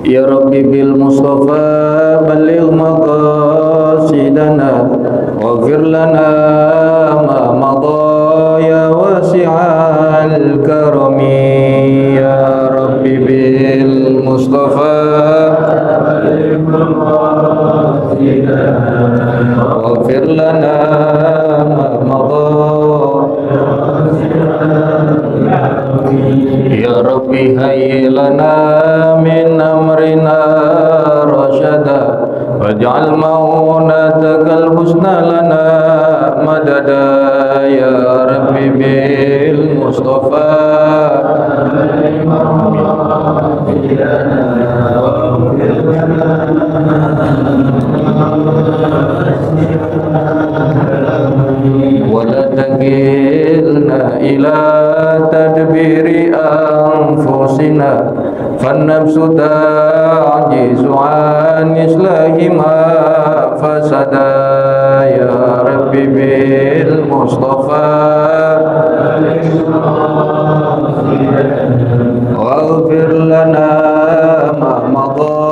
Ya Rabbi bil Mustafa balligh maqasidana waghfir lana ma madha ya wasi'al karami. Ya Rabbi bil Mustafa balligh maqasidana waghfir lana ma madha ya Rabbi hayyi lana min amrina rasyada waj'al maunatakal husna lana madada. Ya Rabbi bil Mustafa wala takilna ila tadbiri anfusina fannafsu ta'jizu an islahi ma fasada. Ya Rabbi bil Mustafa waghfir lana ma madha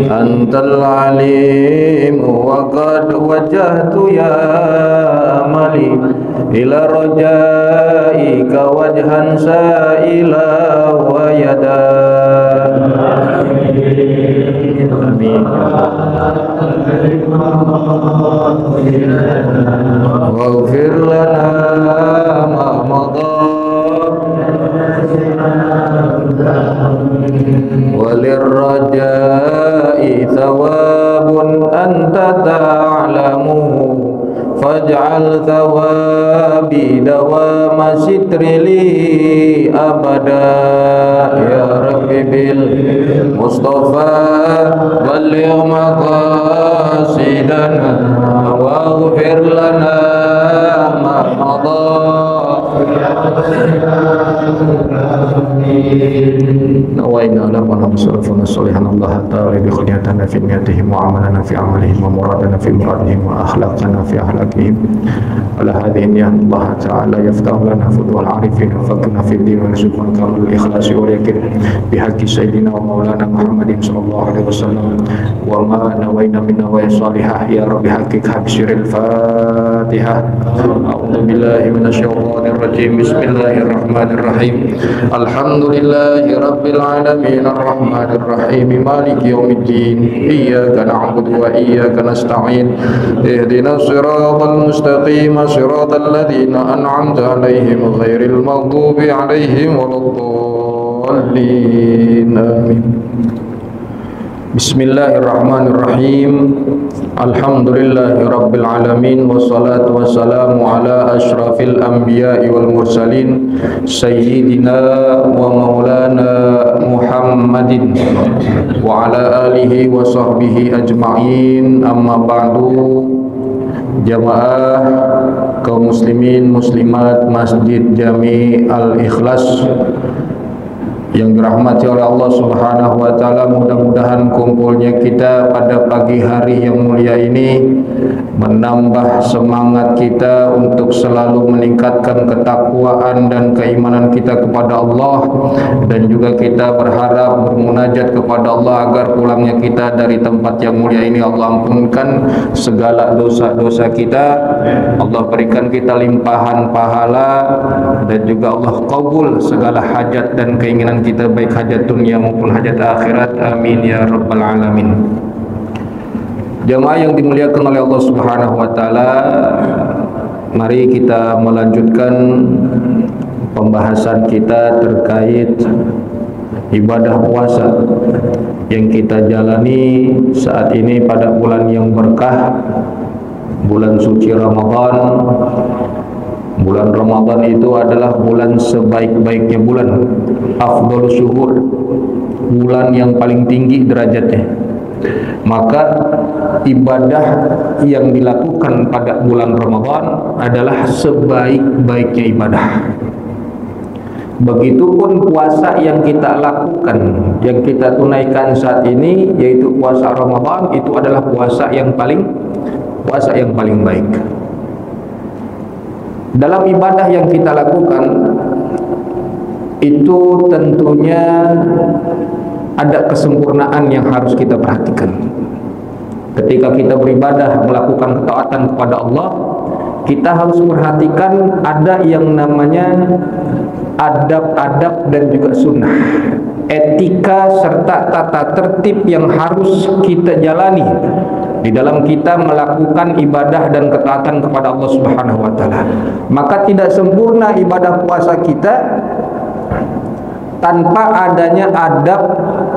antal alim wa qad wajhtu ya malik ila rajaika wajhan sa'ila wa yada. Amin. Waghfir lana ma madha walirrajai thawabun anta ta'lamu faj'al thawabi dawama sitri li abada. Ya Rabbi bil Mustafa balligh maqasidana waghfir lana ma madha. Nawaina lana salafana salihan Allah ta'ala bi khidmatana fi niyyatihim wa amalana fi amalihim wa muradana fi muradihim wa akhlaqana fi akhlaqihim. Ala hadhihi niyyah Allah ta'ala yaftahu lana fudwal arifin wa faqna fi din wa rizqana kamul ikhlas wa yakin bi haqqi sayyidina wa maulana Muhammadin sallallahu alaihi wasallam wa ma nawaina min nawa'i salihah. Ya Rabbi haqiq habsiril Fatihah. A'udzu billahi minasyaitonir rajim. Bismillahirrahmanirrahim. Alhamdulillahi rabbil alamin arrahmanir rahim maliki yaumiddin. Iyyaka na'budu wa iyyaka nasta'in. Ihdinas siratal mustaqim siratal ladzina an'amta 'alaihim ghairil maghdubi 'alaihim waladdallin. Amin. Bismillahirrahmanirrahim. Alhamdulillahi rabbil alamin wassalatu wassalamu ala asyrafil anbiya'i wal mursalin sayyidina wa maulana Muhammadin wa ala alihi wa sahbihi ajma'in. Amma ba'du. Jamaah kaum muslimin muslimat Masjid Jami Al-Ikhlas yang dirahmati oleh Allah Subhanahu wa taala, mudah-mudahan kumpulnya kita pada pagi hari yang mulia ini menambah semangat kita untuk selalu meningkatkan ketakwaan dan keimanan kita kepada Allah, dan juga kita berharap bermunajat kepada Allah agar pulangnya kita dari tempat yang mulia ini Allah ampunkan segala dosa-dosa kita, Allah berikan kita limpahan pahala, dan juga Allah qabul segala hajat dan keinginan kita, baik hajat dunia maupun hajat akhirat. Amin ya rabbal alamin. Jamaah yang dimuliakan oleh Allah Subhanahu wa taala, mari kita melanjutkan pembahasan kita terkait ibadah puasa yang kita jalani saat ini pada bulan yang berkah, bulan suci Ramadan. Bulan Ramadan itu adalah bulan sebaik-baiknya bulan, afdhalus syuhur, bulan yang paling tinggi derajatnya. Maka ibadah yang dilakukan pada bulan Ramadan adalah sebaik-baiknya ibadah. Begitupun puasa yang kita lakukan, yang kita tunaikan saat ini, yaitu puasa Ramadan, itu adalah puasa yang paling baik. Dalam ibadah yang kita lakukan, itu tentunya ada kesempurnaan yang harus kita perhatikan. Ketika kita beribadah melakukan ketaatan kepada Allah, kita harus perhatikan ada yang namanya adab-adab dan juga sunnah, etika serta tata tertib yang harus kita jalani di dalam kita melakukan ibadah dan ketaatan kepada Allah Subhanahu wa taala. Maka tidak sempurna ibadah puasa kita tanpa adanya adab,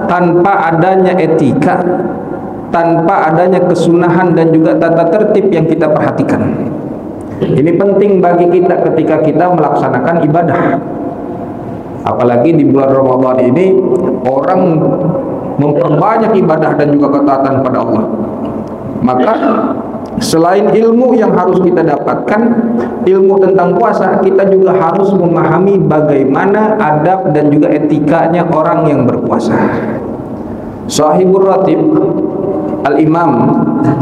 tanpa adanya etika, tanpa adanya kesunahan dan juga tata tertib yang kita perhatikan. Ini penting bagi kita ketika kita melaksanakan ibadah. Apalagi di bulan Ramadan ini orang memperbanyak ibadah dan juga ketaatan pada Allah. Maka selain ilmu yang harus kita dapatkan, ilmu tentang puasa, kita juga harus memahami bagaimana adab dan juga etikanya orang yang berpuasa. Sahibur Ratib Al-Imam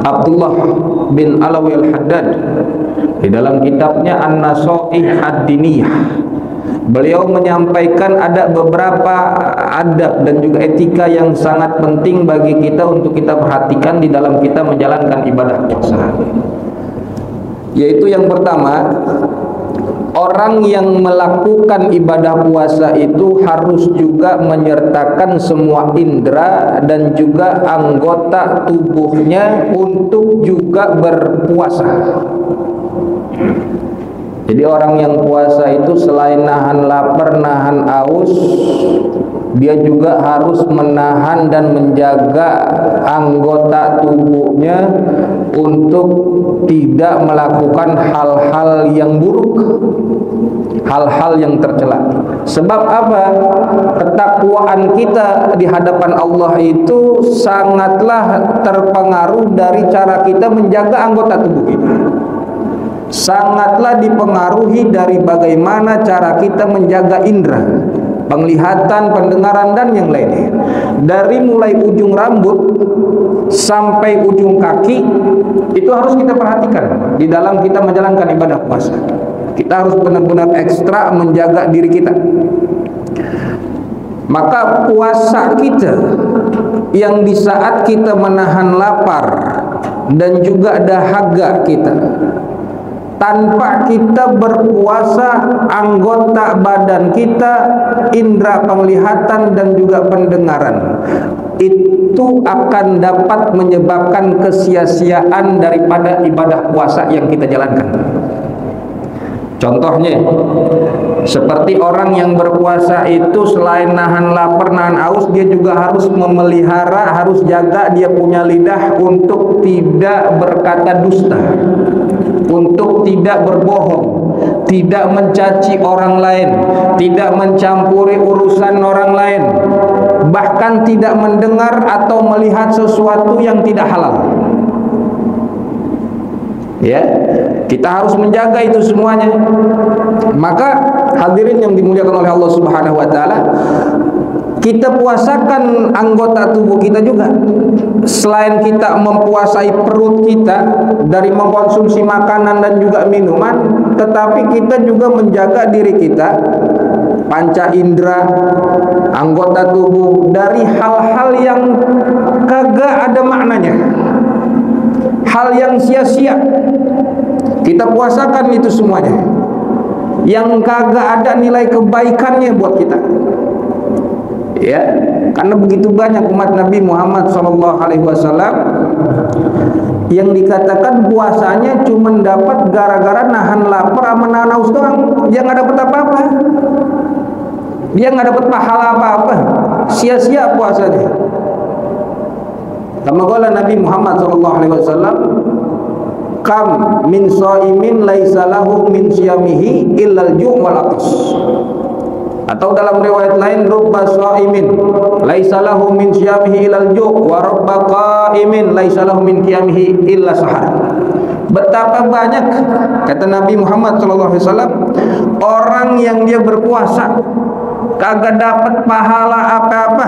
Abdullah bin Alawi Al-Haddad di dalam kitabnya An-Nasaih Ad-Diniyah, beliau menyampaikan ada beberapa adab dan juga etika yang sangat penting bagi kita untuk kita perhatikan di dalam kita menjalankan ibadah puasa. Yaitu yang pertama, orang yang melakukan ibadah puasa itu harus juga menyertakan semua indera dan juga anggota tubuhnya untuk juga berpuasa. Jadi orang yang puasa itu selain nahan lapar, nahan aus, dia juga harus menahan dan menjaga anggota tubuhnya untuk tidak melakukan hal-hal yang buruk, hal-hal yang tercela. Sebab apa? Ketakwaan kita di hadapan Allah itu sangatlah terpengaruh dari cara kita menjaga anggota tubuh kita. Sangatlah dipengaruhi dari bagaimana cara kita menjaga indera, penglihatan, pendengaran dan yang lainnya. Dari mulai ujung rambut sampai ujung kaki itu harus kita perhatikan di dalam kita menjalankan ibadah puasa. Kita harus benar-benar ekstra menjaga diri kita. Maka puasa kita yang di saat kita menahan lapar dan juga dahaga kita, tanpa kita berpuasa, anggota badan kita, indera penglihatan dan juga pendengaran, itu akan dapat menyebabkan kesia-siaan daripada ibadah puasa yang kita jalankan. Contohnya, seperti orang yang berpuasa itu selain nahan lapar, nahan aus, dia juga harus memelihara, harus jaga dia punya lidah untuk tidak berkata dusta, untuk tidak berbohong, tidak mencaci orang lain, tidak mencampuri urusan orang lain, bahkan tidak mendengar atau melihat sesuatu yang tidak halal. Ya, kita harus menjaga itu semuanya. Maka hadirin yang dimuliakan oleh Allah Subhanahu wa taala, kita puasakan anggota tubuh kita juga. Selain kita mempuasai perut kita dari mengkonsumsi makanan dan juga minuman, tetapi kita juga menjaga diri kita, panca indera, anggota tubuh dari hal-hal yang kagak ada maknanya, hal yang sia-sia. Kita puasakan itu semuanya yang kagak ada nilai kebaikannya buat kita. Ya, karena begitu banyak umat Nabi Muhammad SAW yang dikatakan puasanya cuma dapat gara-gara nahan lapar sama nahan haus doang. Dia nggak dapat apa-apa, dia nggak dapat pahala apa-apa, sia-sia puasanya. Kama qala Nabi Muhammad SAW, kam min shaimin laisa lahu min siyamihi illal ju' wal atas. Atau dalam riwayat lain, rubba shaimin laisa lahu min siyamihi illal ju' wa rubba qaimin laisa lahu min qiyamihi illa sahar. Betapa banyak, kata Nabi Muhammad SAW, orang yang dia berpuasa kagak dapat pahala apa-apa,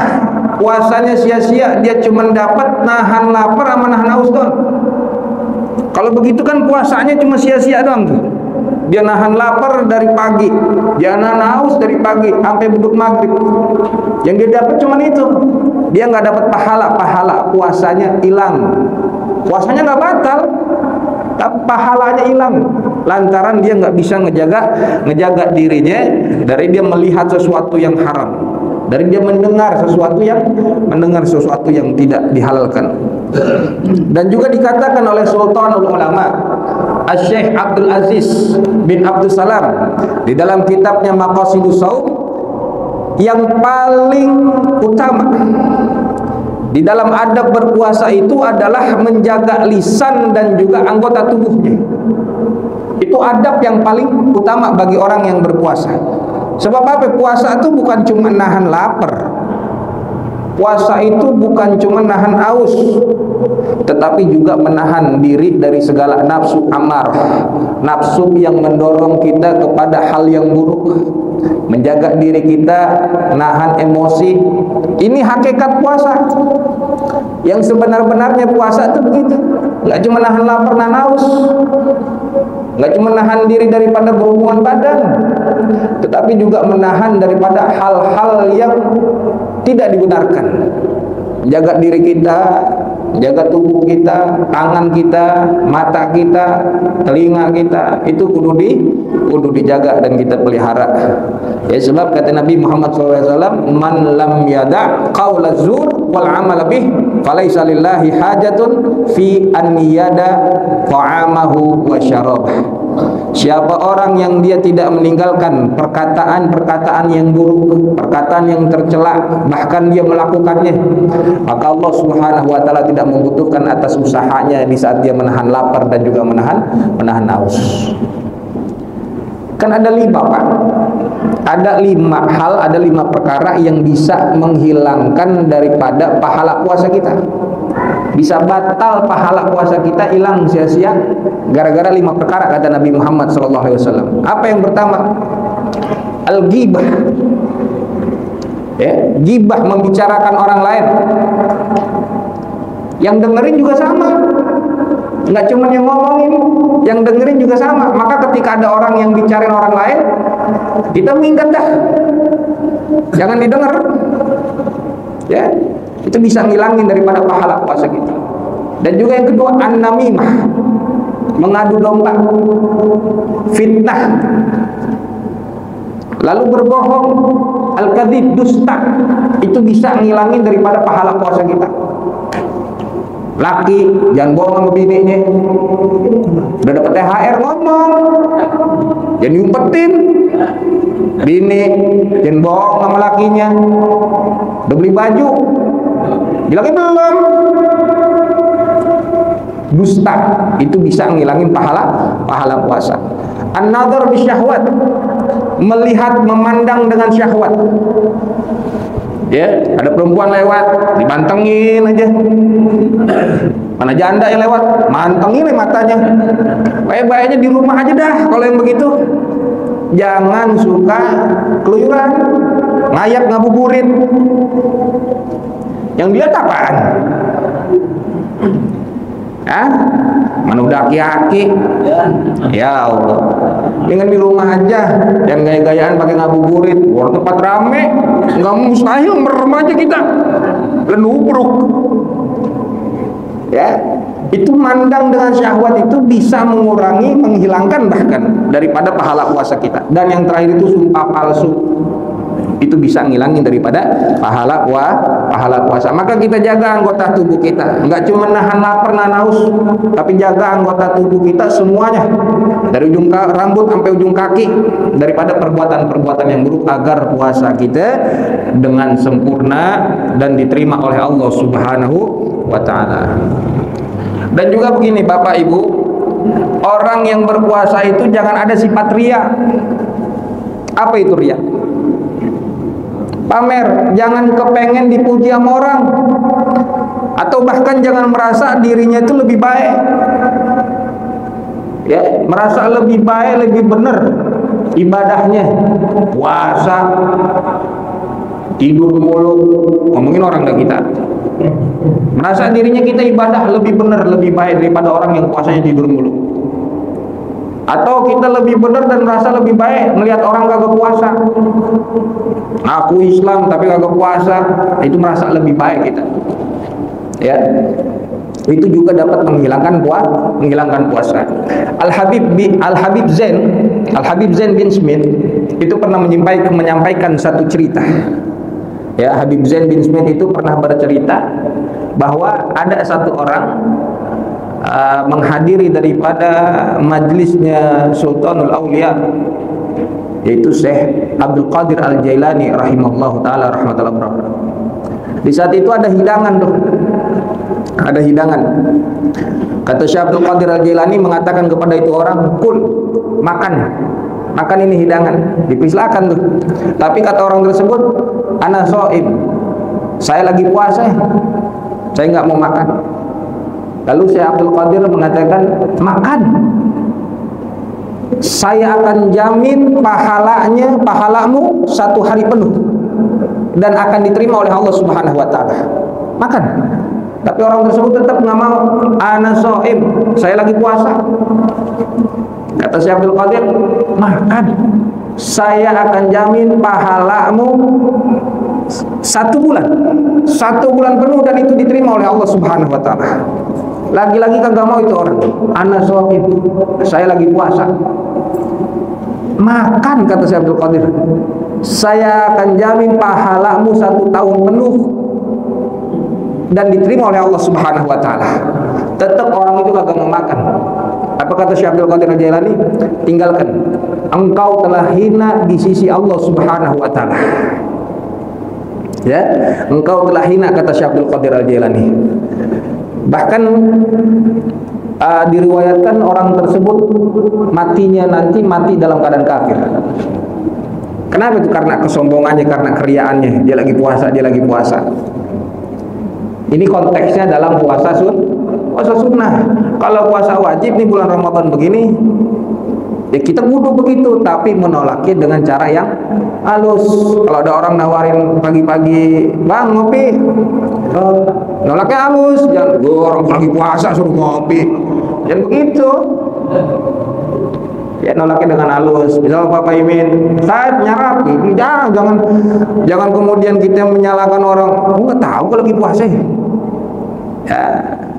puasanya sia-sia, dia cuma dapat nahan lapar sama nahan haus doang. Kalau begitu kan puasanya cuma sia-sia doang tuh. Dia nahan lapar dari pagi, dia nahan haus dari pagi sampai beduk maghrib. Yang dia dapat cuma itu. Dia nggak dapat pahala puasanya hilang. Puasanya nggak batal, tapi pahalanya hilang lantaran dia nggak bisa ngejaga dirinya dari dia melihat sesuatu yang haram, dari dia mendengar sesuatu yang tidak dihalalkan. Dan juga dikatakan oleh Sultanul Ulama Asy-Syaikh Abdul Aziz bin Abdul Salam di dalam kitabnya Maqasidus Shaum, yang paling utama di dalam adab berpuasa itu adalah menjaga lisan dan juga anggota tubuhnya. Itu adab yang paling utama bagi orang yang berpuasa. Sebab apa? Puasa itu bukan cuma nahan lapar. Puasa itu bukan cuma nahan haus, tetapi juga menahan diri dari segala nafsu amarah, nafsu yang mendorong kita kepada hal yang buruk, menjaga diri kita, nahan emosi. Ini hakikat puasa. Yang sebenar-benarnya puasa itu begitu. Nggak cuma nahan lapar, nahan haus, nggak cuma nahan diri daripada berhubungan badan, tetapi juga menahan daripada hal-hal yang tidak dibenarkan. Jaga diri kita, jaga tubuh kita, tangan kita, mata kita, telinga kita, itu kudu dijaga dan kita pelihara. Ya, sebab kata Nabi Muhammad SAW, man lam yada' qawla zur wal amal bih falaisa lillahi hajatun fi an yada ta'amahu wa syarabah. Siapa orang yang dia tidak meninggalkan perkataan-perkataan yang buruk, perkataan yang tercela, bahkan dia melakukannya, maka Allah Subhanahu wa taala tidak membutuhkan atas usahanya di saat dia menahan lapar dan juga menahan haus. Kan ada 5, Pak. Ada 5 hal, ada 5 perkara yang bisa menghilangkan daripada pahala puasa kita. Bisa batal pahala puasa kita, hilang sia-sia gara-gara 5 perkara kata Nabi Muhammad SAW. Apa yang pertama? Al-ghibah. Ya, ghibah, membicarakan orang lain. Yang dengerin juga sama. Nggak cuma yang ngomongin, yang dengerin juga sama. Maka ketika ada orang yang bicarain orang lain, kita minggat dah, jangan didengar. Ya, itu bisa ngilangin daripada pahala puasa kita. Dan juga yang kedua, an-namimah, mengadu domba, fitnah, lalu berbohong, al-kadzib, dusta, itu bisa ngilangin daripada pahala puasa kita. Laki jangan bohong sama bininya, udah dapet THR ngomong, jangan diumpetin. Bini jangan bohong sama lakinya, udah beli baju bilangnya belum. Dusta itu bisa ngilangin pahala puasa. An-nadhar bisyahwat, melihat, memandang dengan syahwat. Ya, ada perempuan lewat, dibantengin aja. Mana janda yang lewat, mantengin matanya. Baik-baiknya di rumah aja dah kalau yang begitu. Jangan suka keluyuran, ngayap ngabuburit. Yang dilihat apaan? Hah? Mana udah aki-aki? Ya Allah. Dengan di rumah aja, yang gaya-gayaan pakai ngabuburit, orang tempat rame, nggak mustahil merem aja kita, lenubruk. Ya, itu mandang dengan syahwat itu bisa mengurangi, menghilangkan bahkan daripada pahala puasa kita. Dan yang terakhir itu sumpah palsu, itu bisa ngilangin daripada pahala puasa. Maka kita jaga anggota tubuh kita, nggak cuma nahan lapar, nahan haus, tapi jaga anggota tubuh kita semuanya, dari ujung rambut sampai ujung kaki, daripada perbuatan-perbuatan yang buruk, agar puasa kita dengan sempurna dan diterima oleh Allah Subhanahu wa ta'ala. Dan juga begini Bapak Ibu, orang yang berpuasa itu jangan ada sifat riya. Apa itu riya? Pamer, jangan kepengen dipuji sama orang, atau bahkan jangan merasa dirinya itu lebih baik. Ya, merasa lebih baik, lebih benar ibadahnya, puasa, tidur mulu, ngomongin orang dah kita. Merasa dirinya kita ibadah lebih benar, lebih baik daripada orang yang puasanya tidur mulu. Atau kita lebih benar dan merasa lebih baik melihat orang kagak puasa. Aku Islam tapi kagak puasa, itu merasa lebih baik kita. Ya. Itu juga dapat menghilangkan puasa. Al-Habib Zain bin Smith itu pernah menyampaikan satu cerita. Ya, Habib Zain bin Smith itu pernah bercerita bahwa ada satu orang menghadiri daripada majlisnya Sultanul Aulia, yaitu Syekh Abdul Qadir Al-Jailani rahimahullahu taala rahmatullahi wabarakatuh. Di saat itu ada hidangan tuh. Ada hidangan. Kata Syekh Abdul Qadir Al-Jailani mengatakan kepada itu orang, "Kul, makan. Makan ini hidangan." Dipersilakan tuh. Tapi kata orang tersebut, "Ana shaim. Saya lagi puasa. Saya nggak mau makan." Lalu Syekh Abdul Qadir mengatakan, "Makan. Saya akan jamin pahalamu 1 hari penuh dan akan diterima oleh Allah Subhanahu wa taala. Makan." Tapi orang tersebut tetap nggak mau. "Ana shaim. Saya lagi puasa." Kata Syekh Abdul Qadir, "Makan. Saya akan jamin pahalamu 1 bulan. 1 bulan penuh dan itu diterima oleh Allah Subhanahu wa taala." Lagi-lagi kagak mau itu orang. "Ana shaim. Saya lagi puasa." "Makan," kata Syekh Abdul Qadir. "Saya akan jamin pahalamu 1 tahun penuh dan diterima oleh Allah Subhanahu wa taala." Tetap orang itu kagak mau makan. Apa kata Syekh Abdul Qadir Al-Jailani? "Tinggalkan. Engkau telah hina di sisi Allah Subhanahu wa taala." Ya, engkau telah hina, kata Syekh Abdul Qadir Al-Jailani. Bahkan diriwayatkan orang tersebut matinya nanti mati dalam keadaan kafir. Kenapa itu? Karena kesombongannya, karena keriaannya. Dia lagi puasa. Ini konteksnya dalam puasa sunnah. Kalau puasa wajib nih bulan Ramadan begini, ya kita kudu begitu, tapi menolaknya dengan cara yang halus. Kalau ada orang nawarin pagi-pagi, "Bang, ngopi," nolaknya halus. Jangan, orang lagi puasa suruh ngopi. Jangan begitu. Ya, nolaknya dengan halus. Misal Bapak Imin, "Saya nyarap," jangan kemudian kita menyalahkan orang. "Nggak tahu kalau lagi puasa." Ya,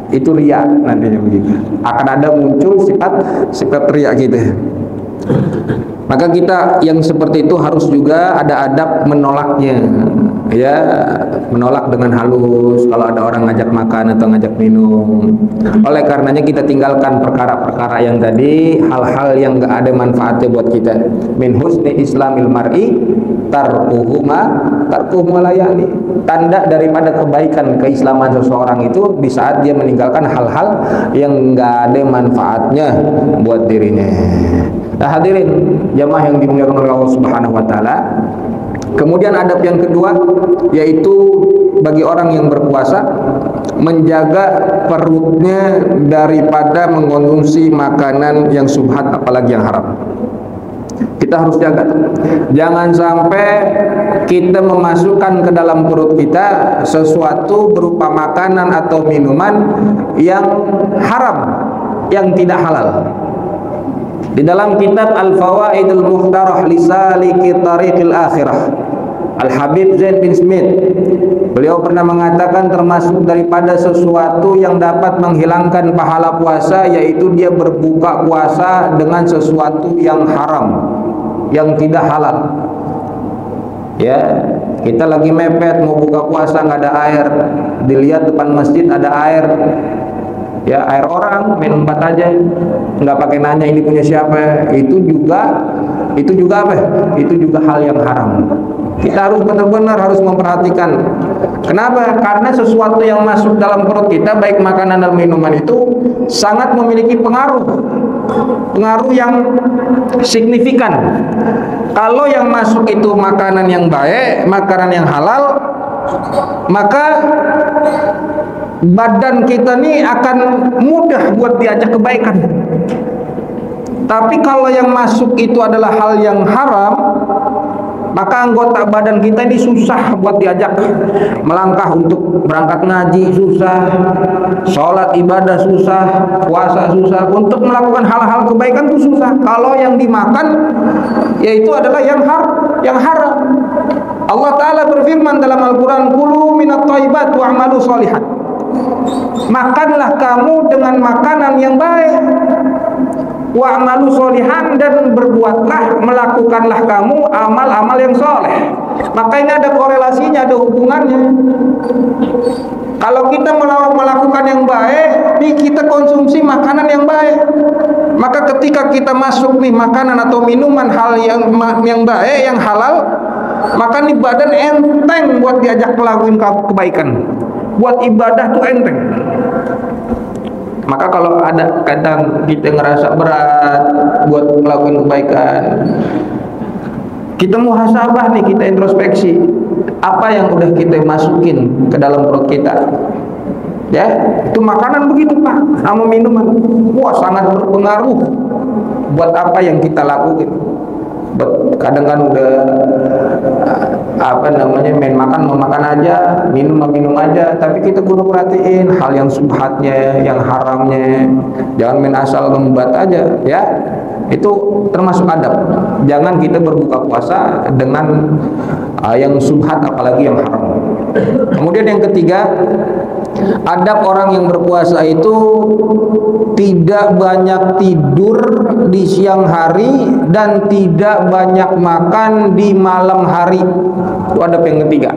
itu riya nantinya begitu. Akan ada muncul sifat riya gitu. Maka kita yang seperti itu harus juga ada adab menolaknya. Ya, menolak dengan halus kalau ada orang ngajak makan atau ngajak minum. Oleh karenanya kita tinggalkan perkara-perkara yang tadi, hal-hal yang enggak ada manfaatnya buat kita. Min husni islamil mar'i tarkuhu ma layani. Tanda daripada kebaikan keislaman seseorang itu di saat dia meninggalkan hal-hal yang enggak ada manfaatnya buat dirinya. Nah, hadirin jamaah yang dimuliakan oleh Allah Subhanahu wa taala. Kemudian adab yang kedua yaitu bagi orang yang berpuasa menjaga perutnya daripada mengkonsumsi makanan yang subhat apalagi yang haram. Kita harus jaga. Jangan sampai kita memasukkan ke dalam perut kita sesuatu berupa makanan atau minuman yang haram, yang tidak halal. Di dalam kitab Al-Fawaidul Muhtarah li Saliki Tariqil Akhirah, Al-Habib Zain bin Smith, beliau pernah mengatakan termasuk daripada sesuatu yang dapat menghilangkan pahala puasa yaitu dia berbuka puasa dengan sesuatu yang haram, yang tidak halal. Ya, kita lagi mepet mau buka puasa nggak ada air, dilihat depan masjid ada air. Ya, air orang, minum 4 aja, nggak pakai nanya ini punya siapa. Itu juga apa? Itu juga hal yang haram. Kita harus benar-benar harus memperhatikan. Kenapa? Karena sesuatu yang masuk dalam perut kita, baik makanan dan minuman itu sangat memiliki pengaruh yang signifikan. Kalau yang masuk itu makanan yang baik, makanan yang halal, maka badan kita nih akan mudah buat diajak kebaikan. Tapi kalau yang masuk itu adalah hal yang haram, maka anggota badan kita ini susah buat diajak melangkah. Untuk berangkat ngaji susah, sholat ibadah susah, puasa susah, untuk melakukan hal-hal kebaikan itu susah. Kalau yang dimakan yaitu adalah yang haram. Allah Ta'ala berfirman dalam Al-Quran, kulu minat thayyibat wa'malu sholihat. Makanlah kamu dengan makanan yang baik, wa'malu sholihan, dan berbuatlah, melakukanlah kamu amal-amal yang soleh. Maka ini ada korelasinya, ada hubungannya. Kalau kita melakukan yang baik, nih kita konsumsi makanan yang baik, maka ketika kita masuk nih makanan atau minuman hal yang baik, yang halal, maka nih badan enteng buat diajak melakukan kebaikan, buat ibadah tuh enteng. Maka kalau ada kadang kita ngerasa berat buat melakukan kebaikan, kita muhasabah nih, kita introspeksi apa yang udah kita masukin ke dalam perut kita. Ya, itu makanan begitu Pak, sama minuman, wah sangat berpengaruh buat apa yang kita lakukan. Kadang kan udah main makan aja, minum aja, tapi kita kudu perhatiin hal yang subhatnya, yang haramnya. Jangan main asal ngembat aja, ya. Itu termasuk adab. Jangan kita berbuka puasa dengan yang subhat, apalagi yang haram. Kemudian yang ketiga, adab orang yang berpuasa itu tidak banyak tidur di siang hari dan tidak banyak makan di malam hari. Itu adab yang ketiga.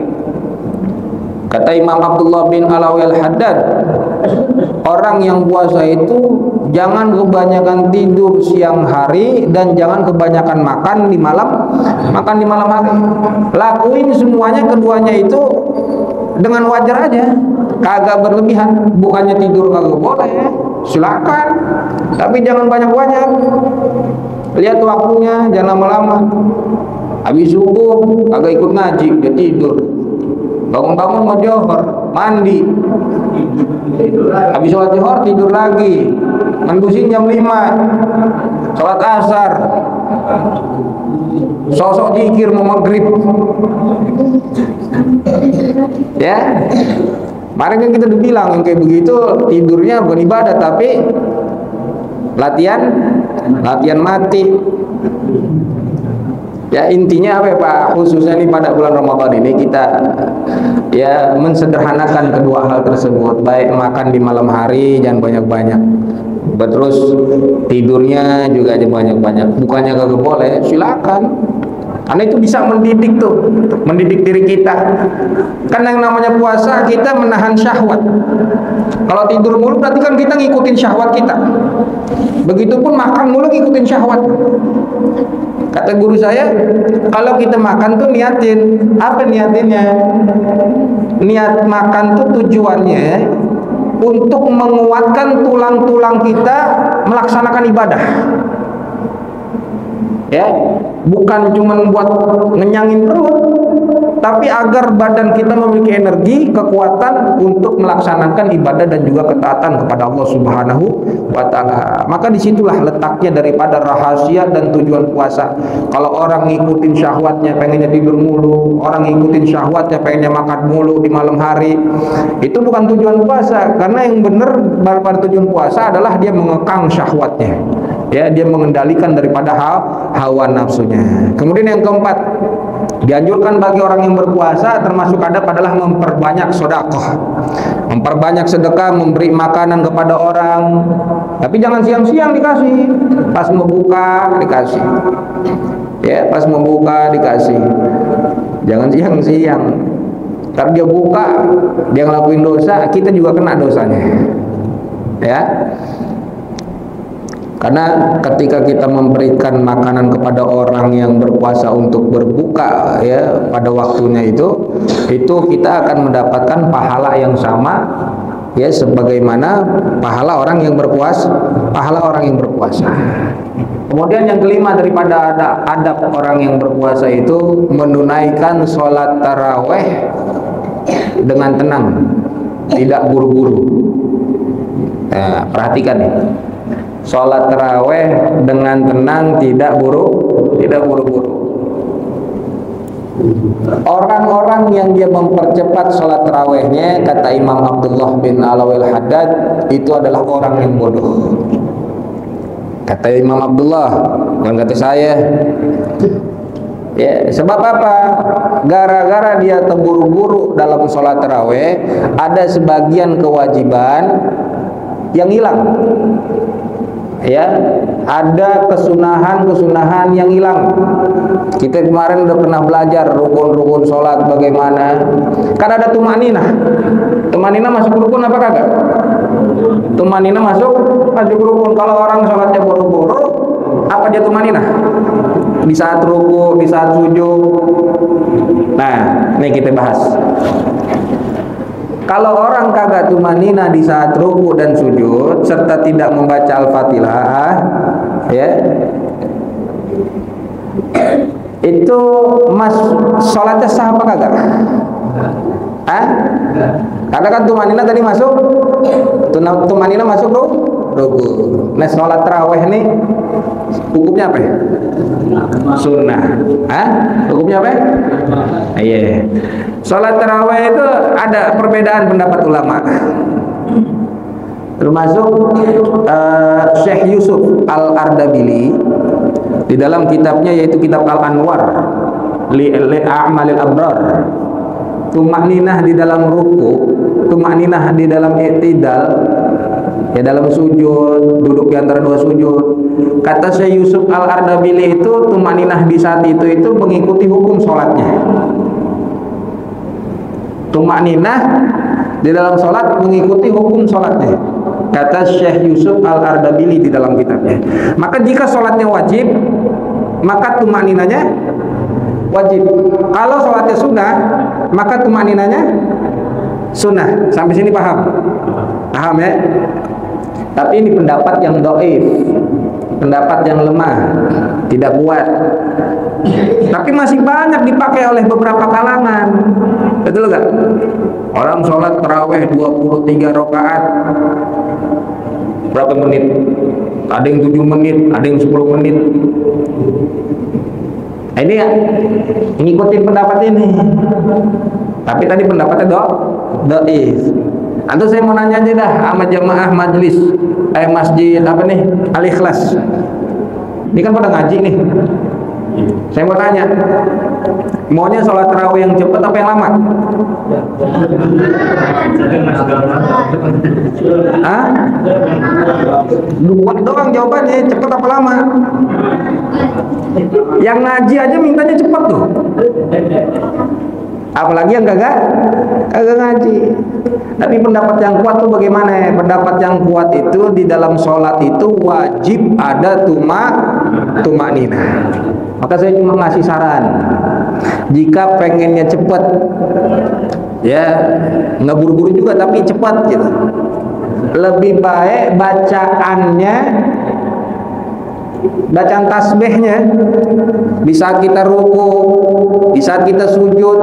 Kata Imam Abdullah bin Alawi Al-Haddad, orang yang puasa itu jangan kebanyakan tidur siang hari dan jangan kebanyakan makan di malam hari. Lakuin semuanya, keduanya itu dengan wajar aja, kagak berlebihan. Bukannya tidur kagak boleh, silakan, tapi jangan banyak-banyak. Lihat waktunya, jangan lama-lama. Habis subuh kagak ikut ngaji, dia tidur. Bangun-bangun mau johor, mandi. Habis sholat johor tidur lagi. Mendusin jam 5, sholat asar, sosok zikir mau maghrib. Ya, kemarin kan kita udah bilang yang kayak begitu tidurnya bukan ibadah tapi latihan mati. Ya, intinya apa ya Pak, khususnya nih pada bulan Ramadan ini kita ya mensederhanakan kedua hal tersebut. Baik makan di malam hari jangan banyak-banyak, terus tidurnya juga aja banyak-banyak. Bukannya kagak boleh, silakan, karena itu bisa mendidik diri kita. Kan yang namanya puasa kita menahan syahwat. Kalau tidur mulu berarti kan kita ngikutin syahwat kita. Begitupun makan mulu ngikutin syahwat. Kata guru saya, kalau kita makan tuh niatin. Apa niatinnya? Niat makan tuh tujuannya untuk menguatkan tulang-tulang kita melaksanakan ibadah. Ya, bukan cuma buat ngenyangin perut, tapi agar badan kita memiliki energi, kekuatan untuk melaksanakan ibadah dan juga ketaatan kepada Allah Subhanahu wa Ta'ala. Maka disitulah letaknya daripada rahasia dan tujuan puasa. Kalau orang ngikutin syahwatnya, pengennya tidur mulu, orang ngikutin syahwatnya, pengennya makan mulu di malam hari, itu bukan tujuan puasa. Karena yang benar pada tujuan puasa adalah dia mengekang syahwatnya. Ya, dia mengendalikan daripada hawa nafsunya. Kemudian yang keempat, dianjurkan bagi orang yang berpuasa termasuk adab adalah memperbanyak sedekah, memperbanyak sedekah, memberi makanan kepada orang. Tapi jangan siang-siang dikasih, pas mau buka dikasih. Ya, pas mau buka dikasih. Jangan siang-siang. Ntar dia buka, dia ngelakuin dosa, kita juga kena dosanya. Ya. Karena ketika kita memberikan makanan kepada orang yang berpuasa untuk berbuka ya pada waktunya itu kita akan mendapatkan pahala yang sama ya sebagaimana pahala orang yang berpuasa. Kemudian yang kelima daripada adab orang yang berpuasa itu menunaikan sholat taraweh dengan tenang, tidak buru-buru. Nah, perhatikan nih. Sholat taraweh dengan tenang, tidak buru-buru. Orang-orang yang dia mempercepat sholat tarawihnya, kata Imam Abdullah bin Alawil Haddad, itu adalah orang yang bodoh. Kata Imam Abdullah, bukan kata saya. Ya, sebab apa? Gara-gara dia terburu-buru dalam sholat tarawih, ada sebagian kewajiban yang hilang. Ya, ada kesunahan yang hilang. Kita kemarin udah pernah belajar rukun-rukun sholat bagaimana. Kan ada tumaninah. Tumaninah masuk rukun apa kagak? Tumaninah masuk rukun. Kalau orang sholatnya buru-buru, apa dia tumaninah? Di saat ruku, di saat sujud. Nah, ini kita bahas. Kalau orang kagak tumanina di saat ruku dan sujud serta tidak membaca Al-Fatihah, ya, itu sholatnya sah apa kagak? Karena kan tumanina tadi masuk, tumanina masuk ruku. Nah, sholat tarawih ini hukumnya apa ya? Sunnah. Hukumnya apa? Iya. Sholat tarawih itu ada perbedaan pendapat ulama. Termasuk Syekh Yusuf Al-Ardabili di dalam kitabnya, yaitu kitab Al-Anwar li A'malil Abrar. Tumakninah di dalam ruku, tumakninah di dalam i'tidal, ya dalam sujud, duduk di antara dua sujud. Kata Syekh Yusuf Al-Ardabili itu tumakninah di saat itu mengikuti hukum sholatnya. Tumakninah di dalam sholat mengikuti hukum sholatnya, kata Syekh Yusuf Al-Ardabili di dalam kitabnya. Maka jika sholatnya wajib, maka tumakninahnya wajib. Kalau sholatnya sunnah, maka tumakninahnya sunnah. Sampai sini paham? Paham ya? Tapi ini pendapat yang dhaif, pendapat yang lemah, tidak kuat. Tapi masih banyak dipakai oleh beberapa kalangan. Betul gak? Orang sholat tarawih 23 rakaat berapa menit? Ada yang 7 menit, ada yang 10 menit. Ini ya, ngikutin pendapat ini. Tapi tadi pendapatnya dhaif. Atau saya mau nanya aja dah sama jamaah majelis masjid apa nih? Al-Ikhlas. Ini kan pada ngaji nih. Saya mau tanya, maunya sholat tarawih yang cepat apa yang lama? Dua doang jawabannya, cepat apa lama? Yang ngaji aja mintanya cepat tuh. Apalagi yang kagak ngaji. Tapi pendapat yang kuat tuh bagaimana ya? Pendapat yang kuat itu di dalam sholat itu wajib ada tumakninah. Maka saya cuma ngasih saran, jika pengennya cepat, ya nggak buru-buru juga tapi cepat gitu, lebih baik bacaan tasbihnya di saat kita ruku, di saat kita sujud,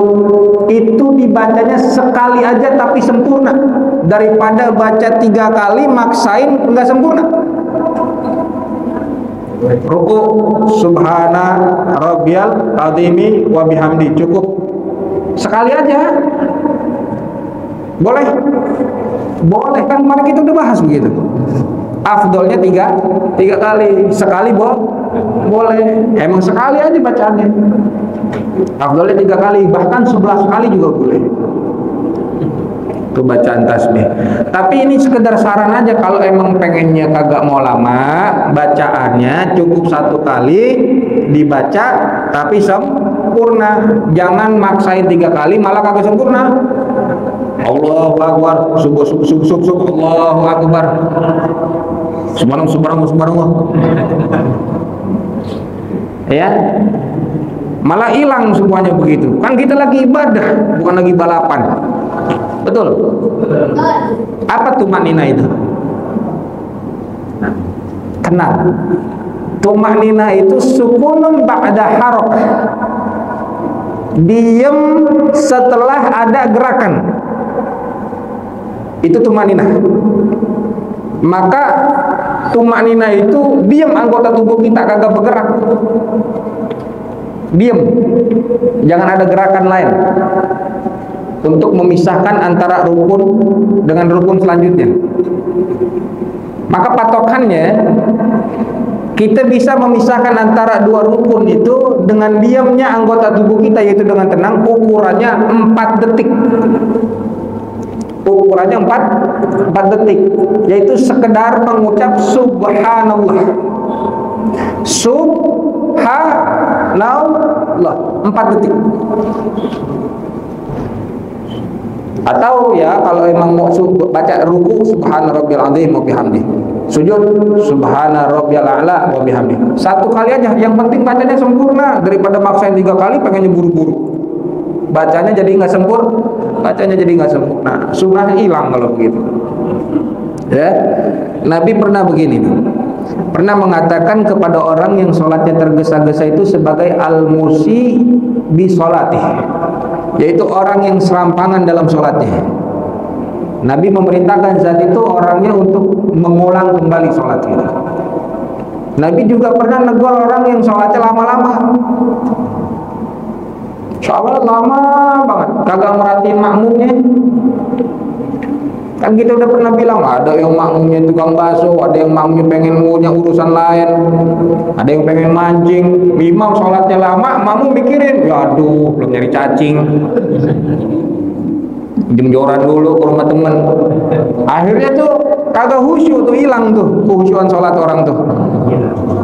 itu dibacanya sekali aja tapi sempurna, daripada baca 3 kali maksain nggak sempurna. Ruku subhana rabbiyal azimi wa bihamdi, cukup sekali aja. Boleh kan, kemarin kita udah bahas begitu. Afdolnya tiga kali, sekali boleh. Emang sekali aja bacaannya. Afdolnya 3 kali, bahkan 11 kali juga boleh. Itu bacaan tasbih. Tapi ini sekedar saran aja, kalau emang pengennya kagak mau lama, bacaannya cukup 1 kali dibaca tapi sempurna. Jangan maksain 3 kali malah kagak sempurna. Allahu Akbar, subuh, Allahu Akbar, subhanallah. Ya, malah hilang semuanya begitu. Kan kita lagi ibadah, bukan lagi balapan. Betul? Apa tumakninah itu? Kenal. Tumakninah itu sukunun ba'da harakah. Diem setelah ada gerakan. Itu tumakninah. Maka tumakninah itu diam, anggota tubuh kita kagak bergerak. Diam, jangan ada gerakan lain untuk memisahkan antara rukun dengan rukun selanjutnya. Maka patokannya, kita bisa memisahkan antara dua rukun itu dengan diamnya anggota tubuh kita, yaitu dengan tenang. Ukurannya 4 detik. Ukurannya 4 detik, yaitu sekedar mengucap subhanallah. Subhanallah 4 detik. Atau ya kalau emang mau baca ruku, subhana rabbiyal azim wa bihamdi. Sujud, subhana rabbiyal a'la wa bihamdi. 1 kali aja, yang penting bacanya sempurna, daripada maksain 3 kali pengennya buru-buru. Bacanya jadi nggak sempurna. Sunnahnya hilang kalau begitu. Ya, Nabi pernah begini, pernah mengatakan kepada orang yang sholatnya tergesa-gesa itu sebagai al-musi bi sholatih, yaitu orang yang serampangan dalam sholatnya. Nabi memerintahkan saat itu orangnya untuk mengulang kembali sholatnya. Nabi juga pernah negur orang yang sholatnya lama-lama. Sholat lama banget, kagak merhatiin makmumnya. Kan kita udah pernah bilang, ada yang makmumnya tukang bakso, ada yang makmumnya pengen punya urusan lain, ada yang pengen mancing. Imam sholatnya lama, makmum mikirin, ya aduh, belum nyari cacing, jemjoran dulu ke rumah temen. Akhirnya tuh kagak khusyuk tuh, hilang tuh khusyuan sholat orang tuh.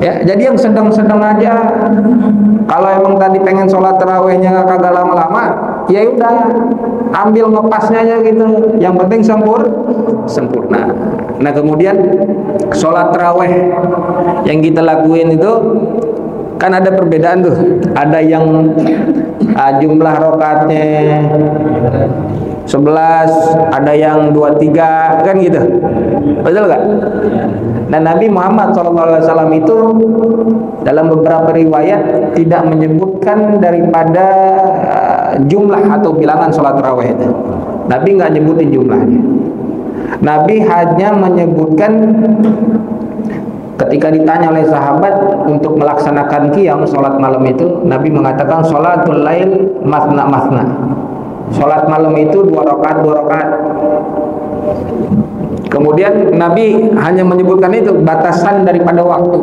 Ya, jadi yang sedang-sedang aja. Kalau emang tadi pengen sholat tarawihnya kagak lama-lama, ya udah ambil ngepasnya aja gitu. Yang penting sempurna. Nah kemudian sholat tarawih yang kita lakuin itu kan ada perbedaan tuh. Ada yang jumlah rakaatnya 11, ada yang 23, kan gitu. Betul gak? Dan Nabi Muhammad SAW itu dalam beberapa riwayat tidak menyebutkan daripada jumlah atau bilangan sholat tarawih itu. Nabi nggak nyebutin jumlahnya. Nabi hanya menyebutkan ketika ditanya oleh sahabat untuk melaksanakan qiyam sholat malam itu, Nabi mengatakan sholatul lail masna. Sholat malam itu 2 rakaat. Kemudian Nabi hanya menyebutkan itu batasan daripada waktu.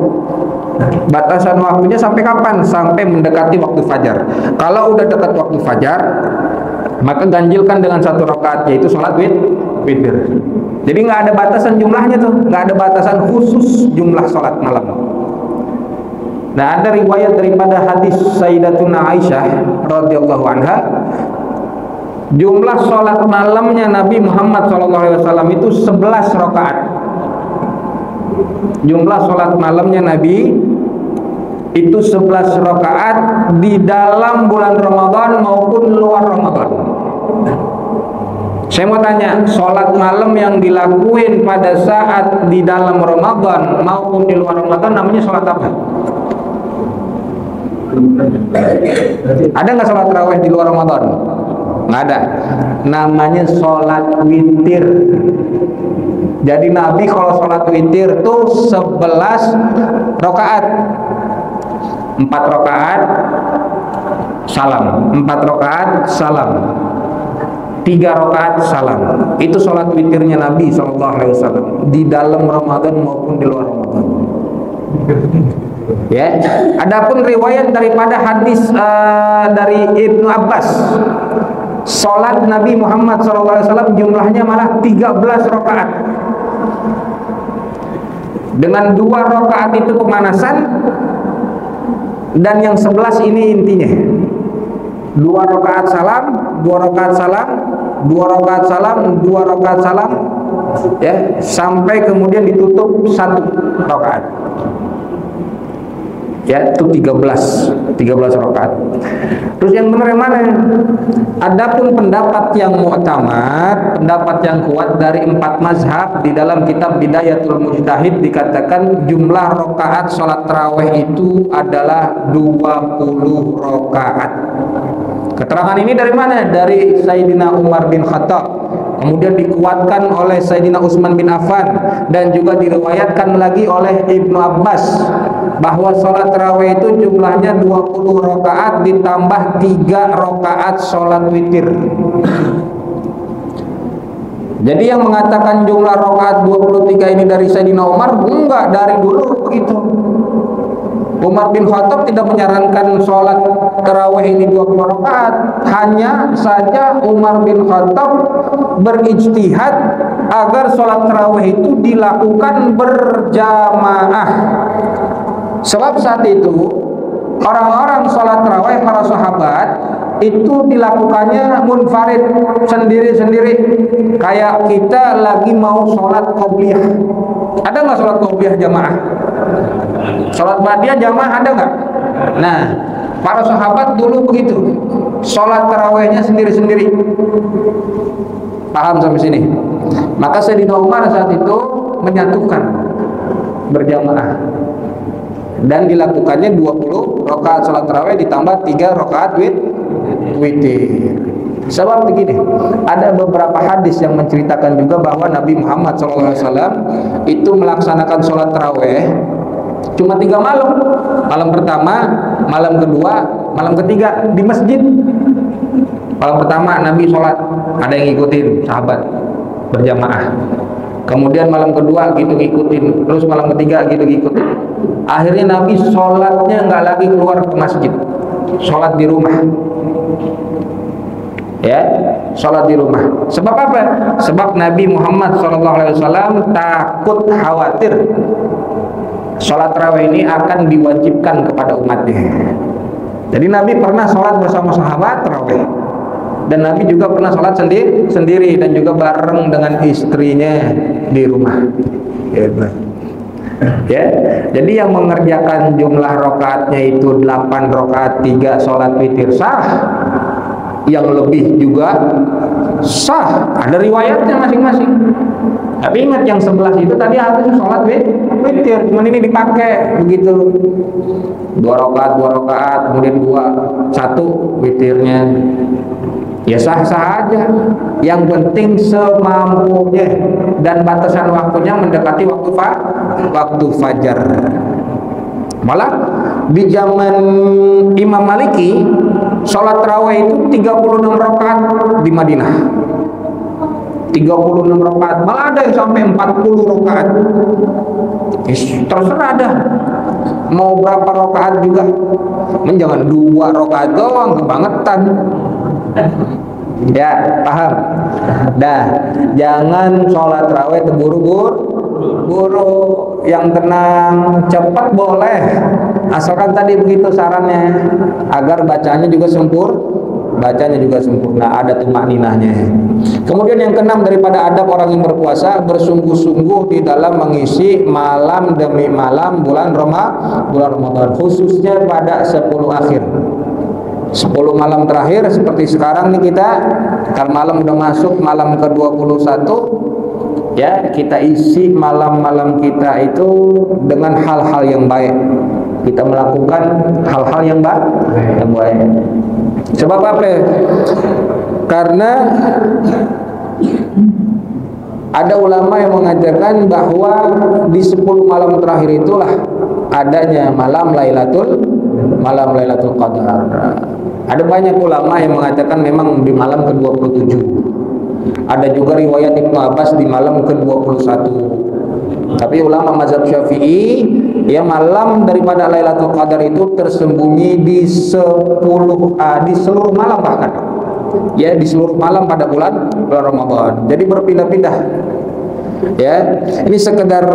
Batasan waktunya sampai kapan? Sampai mendekati waktu fajar. Kalau udah dekat waktu fajar, maka ganjilkan dengan 1 rakaat, yaitu sholat witir. Jadi nggak ada batasan jumlahnya tuh, nggak ada batasan khusus jumlah sholat malam. Nah ada riwayat daripada hadis Sayyidatuna Aisyah radhiyallahu anha, jumlah sholat malamnya Nabi Muhammad SAW itu 11 rakaat. Jumlah sholat malamnya Nabi itu 11 rakaat di dalam bulan Ramadan maupun luar Ramadan. Saya mau tanya, sholat malam yang dilakuin pada saat di dalam Ramadan maupun di luar Ramadan namanya sholat apa? Ada nggak sholat tarawih di luar Ramadan? Nggak ada. Namanya sholat witir. Jadi Nabi kalau sholat witir tuh 11 rakaat. 4 rakaat salam, 4 rakaat salam, 3 rakaat salam. Itu sholat witirnya Nabi SAW di dalam Ramadan maupun di luar Ramadan. Ya, adapun riwayat daripada hadis dari Ibnu Abbas, sholat Nabi Muhammad SAW jumlahnya malah 13 rakaat. Dengan 2 rakaat itu pemanasan, dan yang 11 ini intinya. 2 rakaat salam, 2 rakaat salam, 2 rakaat salam, 2 rakaat salam, ya, sampai kemudian ditutup 1 rakaat. Ya, itu 13 rakaat. Terus yang benar yang mana? Adapun pendapat yang mu'tamad, pendapat yang kuat dari 4 mazhab, di dalam kitab Bidayatul Mujtahid dikatakan jumlah rakaat sholat tarawih itu adalah 20 rakaat. Keterangan ini dari mana? Dari Sayyidina Umar bin Khattab, kemudian dikuatkan oleh Sayyidina Utsman bin Affan, dan juga diriwayatkan lagi oleh Ibnu Abbas bahwa sholat tarawih itu jumlahnya 20 rakaat ditambah 3 rakaat sholat witir. Jadi yang mengatakan jumlah rakaat 23 ini dari Sayyidina Umar, enggak, dari dulu begitu. Umar bin Khattab tidak menyarankan sholat tarawih ini 20 rakaat. Hanya saja Umar bin Khattab berijtihad agar sholat tarawih itu dilakukan berjamaah. Sebab saat itu orang-orang sholat tarawih para sahabat itu dilakukannya munfarid, sendiri-sendiri. Kayak kita lagi mau sholat qobliyah. Ada nggak sholat qobliyah jamaah? Sholat ba'diyah jamaah ada nggak? Nah, para sahabat dulu begitu, sholat tarawihnya sendiri-sendiri. Paham sampai sini? Maka Sayyidina Umar saat itu menyatukan berjamaah dan dilakukannya 20 rakaat sholat tarawih ditambah 3 rakaat witir. Sebab begini, ada beberapa hadis yang menceritakan juga bahwa Nabi Muhammad SAW itu melaksanakan sholat tarawih cuma 3 malam. Malam pertama, malam kedua, malam ketiga di masjid. Malam pertama Nabi sholat, ada yang ngikutin sahabat berjamaah. Kemudian malam kedua gitu ngikutin, terus malam ketiga gitu ngikutin. Akhirnya Nabi sholatnya nggak lagi keluar ke masjid, sholat di rumah. Ya, sholat di rumah. Sebab apa? Sebab Nabi Muhammad SAW takut khawatir sholat tarawih ini akan diwajibkan kepada umatnya. Jadi Nabi pernah sholat bersama sahabat tarawih, dan Nabi juga pernah sholat sendiri dan juga bareng dengan istrinya di rumah. Ya, jadi yang mengerjakan jumlah rakaatnya itu 8 rakaat 3 sholat witir sah, yang lebih juga sah, ada riwayatnya masing-masing. Tapi ingat yang 11 itu tadi harusnya sholat witir, cuman ini dipakai begitu, 2 rakaat, kemudian 1 witirnya. Ya sah-sah aja. Yang penting semampunya, dan batasan waktunya mendekati waktu fajar. Malah di zaman Imam Maliki sholat tarawih itu 36 rakaat di Madinah. 36 rakaat, malah ada yang sampai 40 rakaat. Terserah dah mau berapa rakaat juga. Jangan 2 rakaat doang, kebangetan. Ya, paham? Dah, jangan sholat tarawih terburu-buru, yang tenang, cepat boleh, asalkan tadi begitu sarannya, agar bacanya juga sempurna, ada tumakninahnya. Kemudian yang keenam daripada adab orang yang berpuasa, bersungguh-sungguh di dalam mengisi malam demi malam bulan Ramadan, khususnya pada 10 akhir. 10 malam terakhir seperti sekarang nih kita, kan malam udah masuk malam ke-21, ya, kita isi malam-malam kita itu dengan hal-hal yang baik. Kita melakukan hal-hal yang baik. Sebab apa? Karena ada ulama yang mengajarkan bahwa di 10 malam terakhir itulah adanya malam Lailatul Qadar. Ada banyak ulama yang mengatakan memang di malam ke-27. Ada juga riwayat Ibnu Abbas di malam ke-21. Tapi ulama mazhab Syafi'i, ya, malam daripada Lailatul Qadar itu tersembunyi di seluruh malam, bahkan ya di seluruh malam pada bulan Ramadan. Jadi berpindah-pindah. Ya, ini sekedar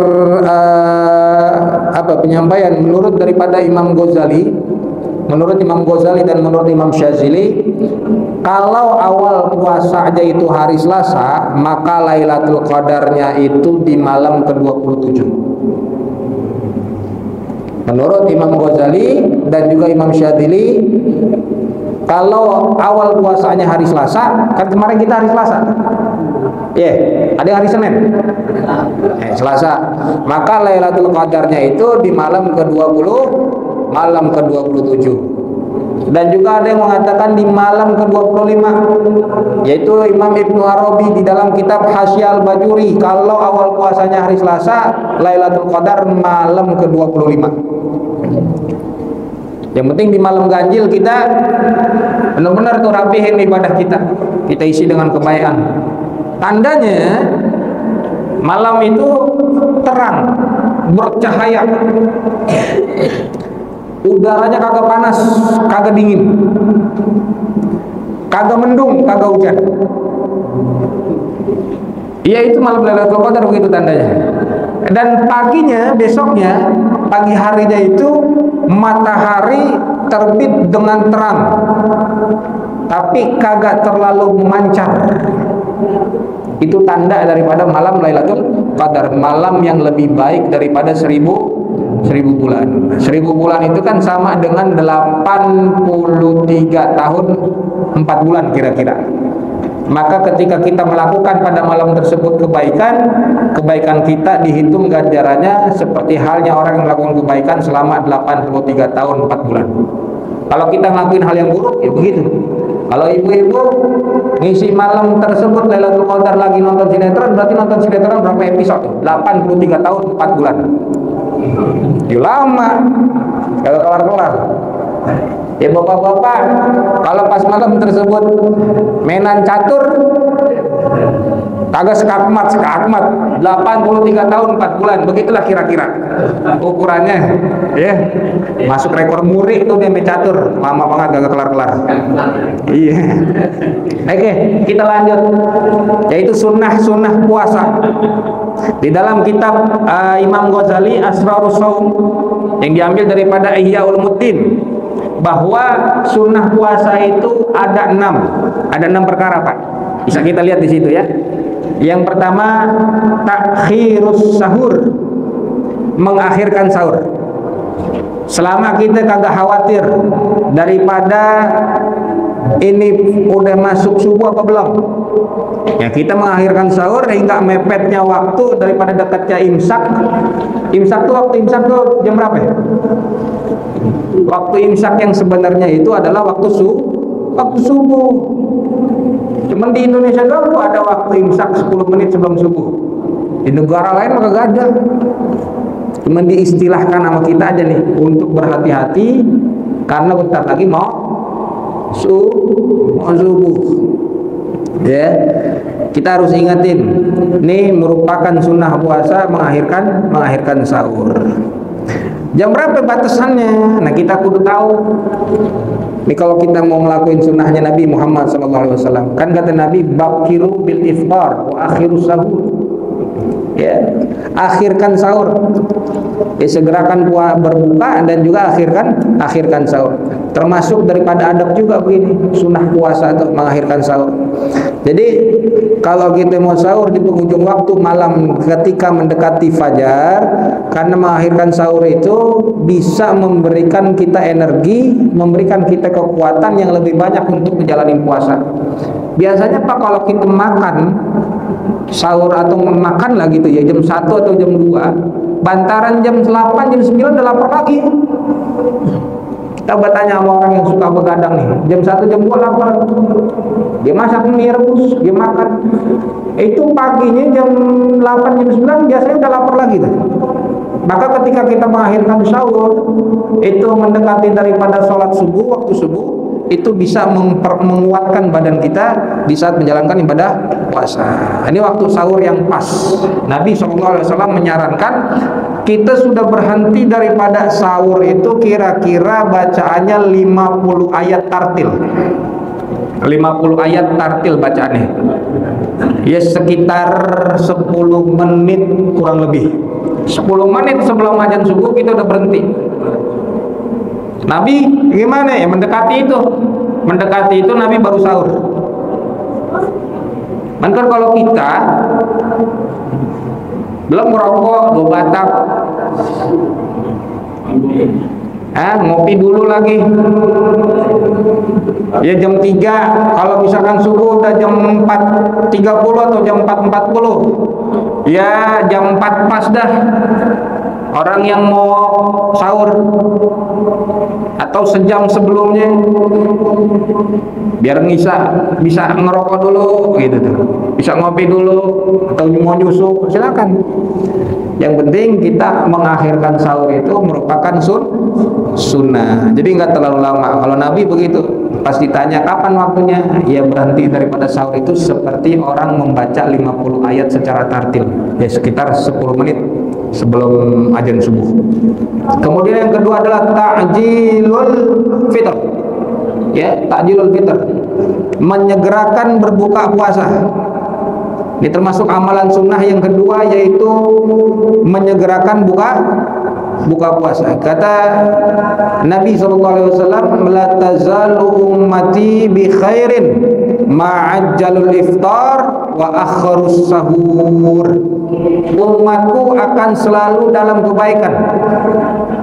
penyampaian menurut daripada Imam Ghazali. Menurut Imam Ghazali dan menurut Imam Syazili, kalau awal puasa aja itu hari Selasa, maka Lailatul Qadarnya itu di malam ke-27. Menurut Imam Ghazali dan juga Imam Syazili, kalau awal puasanya hari Selasa, kan kemarin kita hari Selasa, ada hari Senin, Selasa, maka Lailatul Qadarnya itu di malam ke-20, malam ke-27. Dan juga ada yang mengatakan di malam ke-25, yaitu Imam Ibnu Arabi di dalam kitab Hasyiah Al-Bajuri, kalau awal puasanya hari Selasa, Lailatul Qadar malam ke-25. Yang penting di malam ganjil kita benar-benar tuh rapihin ibadah kita isi dengan kebaikan. Tandanya malam itu terang, bercahaya, udaranya kagak panas, kagak dingin, kagak mendung, kagak hujan. Ya itu malam Lailatul Qadar, begitu tandanya. Dan paginya, besoknya, pagi harinya itu matahari terbit dengan terang, tapi kagak terlalu memancar. Itu tanda daripada malam Lailatul Qadar, malam yang lebih baik daripada 1000 bulan. 1000 bulan itu kan sama dengan 83 tahun 4 bulan kira-kira. Maka ketika kita melakukan pada malam tersebut kebaikan kita dihitung ganjarannya seperti halnya orang yang melakukan kebaikan selama 83 tahun 4 bulan. Kalau kita ngelakuin hal yang buruk, ya begitu. Kalau ibu-ibu ngisi malam tersebut Lailatul Qadar lagi nonton sinetron, berarti nonton sinetron berapa episode? 83 tahun 4 bulan. Ya lama, kalau kelar-kelar. Ya bapak-bapak, kalau pas malam tersebut mainan catur, kagak sekakmat 83 tahun 4 bulan, begitulah kira-kira ukurannya. Ya, masuk rekor muri itu dia main catur, lama banget kagak kelar-kelar. Iya. Oke, kita lanjut, yaitu sunnah puasa. Di dalam kitab Imam Ghazali Asrarus Shaum yang diambil daripada Ihya Ulumuddin, bahwa sunnah puasa itu ada 6 perkara, Pak. Bisa kita lihat di situ ya. Yang pertama, takhirus sahur, mengakhirkan sahur. Selama kita kagak khawatir daripada ini udah masuk subuh apa belum, ya kita mengakhirkan sahur hingga mepetnya waktu daripada dekatnya imsak. Waktu imsak tuh jam berapa ya? Waktu imsak yang sebenarnya itu adalah waktu subuh. Cuman di Indonesia doang ada waktu imsak 10 menit sebelum subuh. Di negara lain mah kagak ada. Cuman diistilahkan sama kita aja nih untuk berhati-hati karena bentar lagi mau subuh. Ya, kita harus ingatin, ini merupakan sunnah puasa mengakhirkan sahur. Jam berapa batasannya? Nah kita kudu tahu. Ini kalau kita mau ngelakuin sunnahnya Nabi Muhammad SAW, kan kata Nabi, bakiru bil iftar wa akhiru sahur. Ya, akhirkan sahur. Ya, segerakan berbuka dan juga akhirkan sahur. Termasuk daripada adab juga begini, sunnah puasa atau mengakhirkan sahur. Jadi kalau kita mau sahur di penghujung waktu malam ketika mendekati fajar, karena mengakhirkan sahur itu bisa memberikan kita energi, memberikan kita kekuatan yang lebih banyak untuk menjalani puasa. Biasanya Pak, kalau kita makan sahur atau makan lah gitu ya jam 1 atau jam 2, bantaran jam 8 jam 9 udah lapar lagi. Kita bertanya sama orang yang suka begadang nih, jam 1 jam 2 lapar, dia masak mie rebus, dia makan. Itu paginya jam 8 jam 9 biasanya udah lapar lagi tuh. Maka ketika kita mengakhirkan sahur itu mendekati daripada sholat subuh, waktu subuh, itu bisa menguatkan badan kita di saat menjalankan ibadah puasa. Ini waktu sahur yang pas. Nabi SAW menyarankan kita sudah berhenti daripada sahur itu kira-kira bacaannya 50 ayat tartil. 50 ayat tartil bacaannya. Ya sekitar 10 menit kurang lebih. 10 menit sebelum azan subuh kita udah berhenti. Nabi gimana ya, mendekati itu Nabi baru sahur. Maka kalau kita belum merokok 2 batang, ngopi dulu lagi ya jam 3, kalau misalkan subuh udah jam 4.30 atau jam 4.40, ya jam 4 pas dah. Orang yang mau sahur atau sejam sebelumnya biar bisa ngerokok dulu gitu tuh, bisa ngopi dulu atau mau nyusu, silakan. Yang penting kita mengakhirkan sahur itu merupakan sunnah. Jadi nggak terlalu lama. Kalau Nabi begitu, pas ditanya kapan waktunya, ya berhenti daripada sahur itu seperti orang membaca 50 ayat secara tartil, ya sekitar 10 menit sebelum azan subuh. Kemudian yang kedua adalah ta'jilul fitr. Ya, ta'jilul fitr, menyegerakan berbuka puasa. Ini termasuk amalan sunnah yang kedua, yaitu menyegerakan buka puasa. Kata Nabi SAW, la tazalu ummati bi khairin ma'ajjalul iftar wa akharus sahur. Umatku akan selalu dalam kebaikan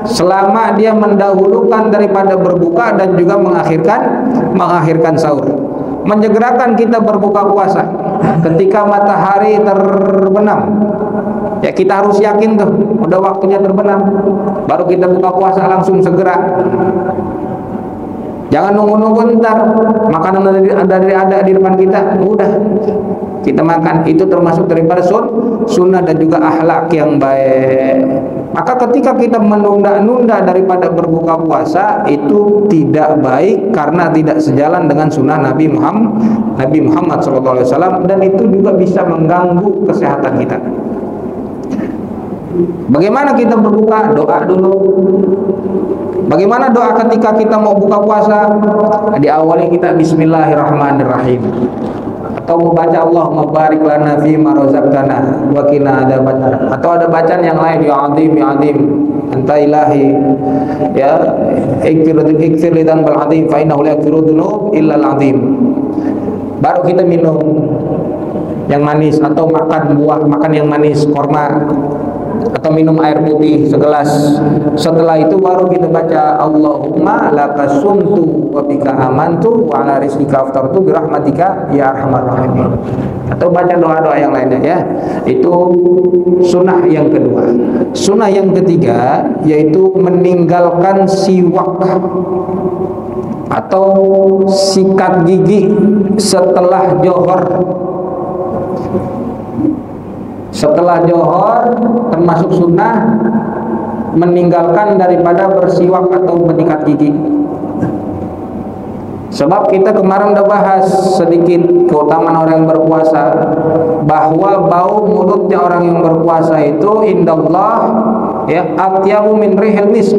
selama dia mendahulukan daripada berbuka dan juga mengakhirkan sahur. Menyegerakan kita berbuka puasa ketika matahari terbenam. Ya, kita harus yakin tuh udah waktunya terbenam, baru kita buka puasa langsung segera. Jangan nunggu-nunggu ntar makanan ada di depan kita, udah kita makan. Itu termasuk daripada sunnah dan juga akhlak yang baik. Maka ketika kita menunda-nunda daripada berbuka puasa, itu tidak baik karena tidak sejalan dengan sunnah Nabi Muhammad SAW, dan itu juga bisa mengganggu kesehatan kita. Bagaimana kita berbuka? Doa dulu. Bagaimana doa ketika kita mau buka puasa? Diawali kita Bismillahirrahmanirrahim, atau membaca Allahumma barik lana fi ma razaqtana wa qina adzabannar, atau ada bacaan yang lain, ya azim ya azim anta ilahi ya ikfir li dzanbil azim fa innahu la yaghfiru dzunub illa al azim. Baru kita minum yang manis atau makan yang manis, korma, atau minum air putih segelas. Setelah itu baru kita baca Allahumma laka sumtu wa bika amantu wa ala rizqika aftartu bi rahmatika ya arhamar rahimin, atau baca doa-doa yang lainnya ya. Itu sunnah yang kedua. Sunnah yang ketiga yaitu meninggalkan siwak atau sikat gigi setelah johor. Setelah johor termasuk sunnah meninggalkan daripada bersiwak atau menyikat gigi. Sebab kita kemarin udah bahas sedikit keutamaan orang yang berpuasa, bahwa bau mulutnya orang yang berpuasa itu indallah ya atyabu min rihil misk,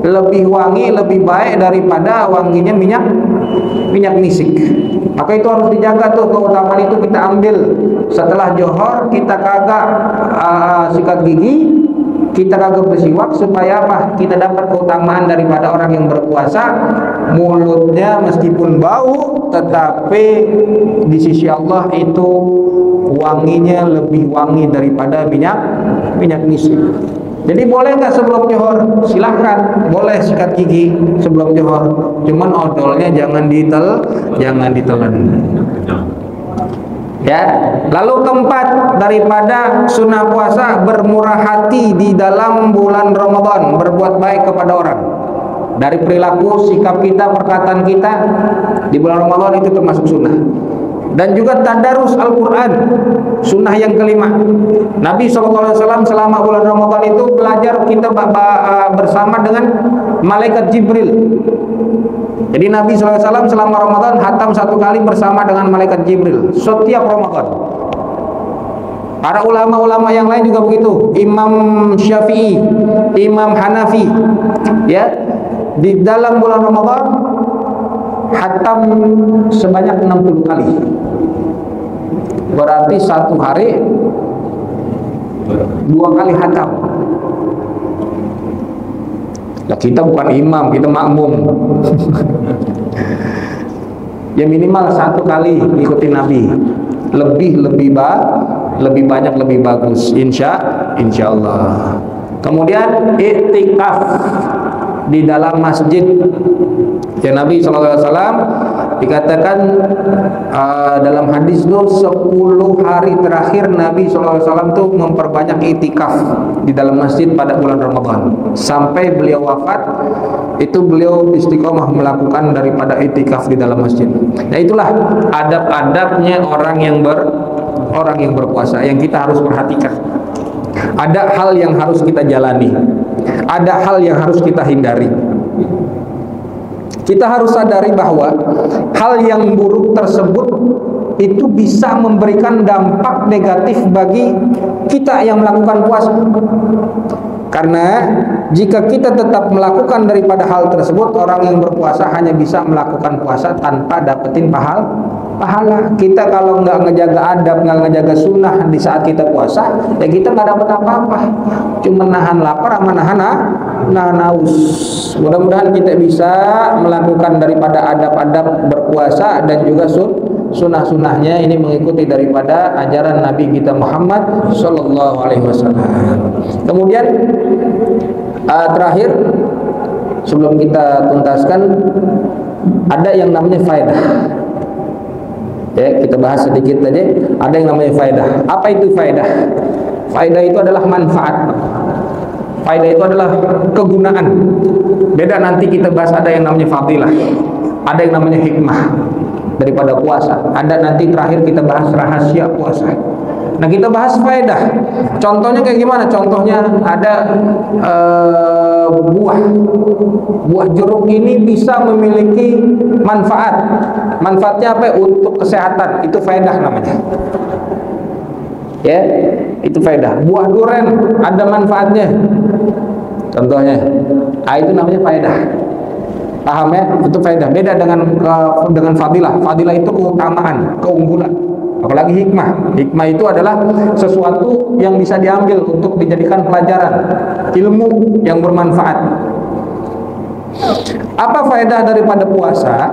lebih wangi, lebih baik daripada wanginya minyak misik. Maka itu harus dijaga tuh, keutamaan itu kita ambil. Setelah johor kita kagak sikat gigi, kita kagak bersiwak, supaya apa? Kita dapat keutamaan daripada orang yang berpuasa. Mulutnya meskipun bau, tetapi di sisi Allah itu wanginya lebih wangi daripada minyak misik. Jadi boleh nggak sebelum johor? Silahkan, boleh sikat gigi sebelum johor. Cuman odolnya jangan ditelan. Ya. Lalu keempat daripada sunnah puasa, bermurah hati di dalam bulan Ramadan, berbuat baik kepada orang. Dari perilaku, sikap kita, perkataan kita di bulan Ramadan itu termasuk sunnah. Dan juga tadarus Al-Quran, sunnah yang kelima. Nabi SAW selama bulan Ramadan itu belajar, kita bersama dengan malaikat Jibril. Jadi Nabi SAW selama Ramadan hatam 1 kali bersama dengan malaikat Jibril setiap Ramadan. Para ulama-ulama yang lain juga begitu. Imam Syafi'i, Imam Hanafi, ya, di dalam bulan Ramadan hatam sebanyak 60 kali. Berarti 1 hari 2 kali hatam. Nah, kita bukan imam, kita makmum. Ya minimal 1 kali ikutin Nabi. Lebih banyak lebih bagus, insya Allah. Kemudian iktikaf di dalam masjid. Ya, Nabi SAW Dikatakan dalam hadis itu 10 hari terakhir Nabi SAW itu memperbanyak itikaf di dalam masjid pada bulan Ramadan. Sampai beliau wafat, itu beliau istiqomah melakukan daripada itikaf di dalam masjid. Nah, itulah adab-adabnya orang yang berpuasa yang kita harus perhatikan. Ada hal yang harus kita jalani, ada hal yang harus kita hindari. Kita harus sadari bahwa hal yang buruk tersebut itu bisa memberikan dampak negatif bagi kita yang melakukan puasa. Karena jika kita tetap melakukan daripada hal tersebut, orang yang berpuasa hanya bisa melakukan puasa tanpa dapetin pahala. Kita kalau nggak ngejaga adab, nggak ngejaga sunnah di saat kita puasa, ya kita nggak dapat apa-apa. Cuma nahan lapar sama nahan haus. Mudah-mudahan kita bisa melakukan daripada adab-adab berpuasa dan juga sunnah-sunnahnya ini mengikuti daripada ajaran Nabi kita Muhammad Sallallahu Alaihi Wasallam. Kemudian terakhir sebelum kita tuntaskan, ada yang namanya faedah. Ya, kita bahas sedikit saja. Ada yang namanya faedah. Apa itu faedah? Faedah itu adalah manfaat. Faedah itu adalah kegunaan. Beda nanti kita bahas, ada yang namanya fadilah, ada yang namanya hikmah daripada puasa. Ada nanti terakhir kita bahas rahasia puasa. Nah, kita bahas faedah. Contohnya kayak gimana? Contohnya ada buah jeruk ini bisa memiliki manfaat. Manfaatnya apa? Untuk kesehatan. Itu faedah namanya. Ya, itu faedah. Buah durian ada manfaatnya. Contohnya, itu namanya faedah. Paham ya? Itu faedah. Beda dengan fadilah. Fadilah itu keutamaan, keunggulan. Apalagi hikmah. Hikmah itu adalah sesuatu yang bisa diambil untuk dijadikan pelajaran, ilmu yang bermanfaat. Apa faedah daripada puasa?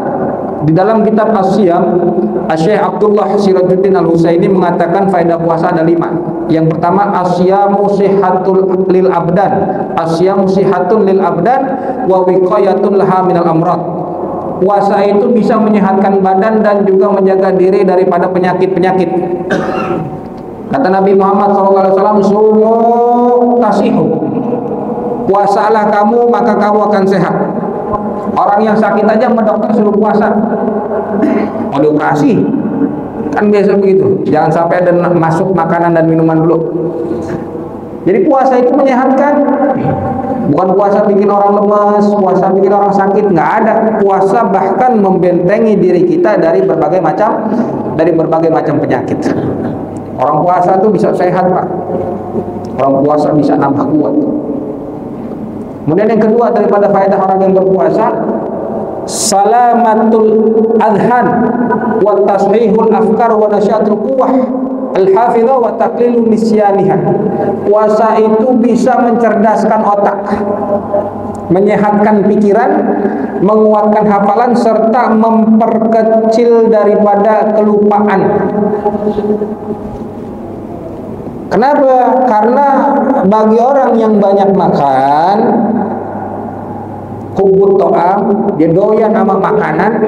Di dalam kitab As-Siyam, Syekh Abdullah Sirajuddin Al-Husaini mengatakan faedah puasa ada 5. Yang pertama, asyamu sihatul lil abdan. Asyamu sihatun lil abdan wa wiqayatun laha minal amrad. Puasa itu bisa menyehatkan badan dan juga menjaga diri daripada penyakit-penyakit. Kata Nabi Muhammad SAW, sumu tasihu. Puasalah kamu maka kamu akan sehat. Orang yang sakit aja sama dokter suruh puasa, mau dioperasi, kan biasa begitu. Jangan sampai ada masuk makanan dan minuman dulu. Jadi puasa itu menyehatkan. Bukan puasa bikin orang lemas, puasa bikin orang sakit, nggak ada. Puasa bahkan membentengi diri kita dari berbagai macam penyakit. Orang puasa itu bisa sehat, Pak. Orang puasa bisa nambah kuat. Kemudian yang kedua daripada faedah orang yang berpuasa, salamatul adhan wa tasbihul afkar wa nasyatul quwwah al-hafizah wa taqlilu nisyaniha. Puasa itu bisa mencerdaskan otak, menyehatkan pikiran, menguatkan hafalan serta memperkecil daripada kelupaan. Kenapa? Karena bagi orang yang banyak makan, kubut to'am, dia doyan sama makanan,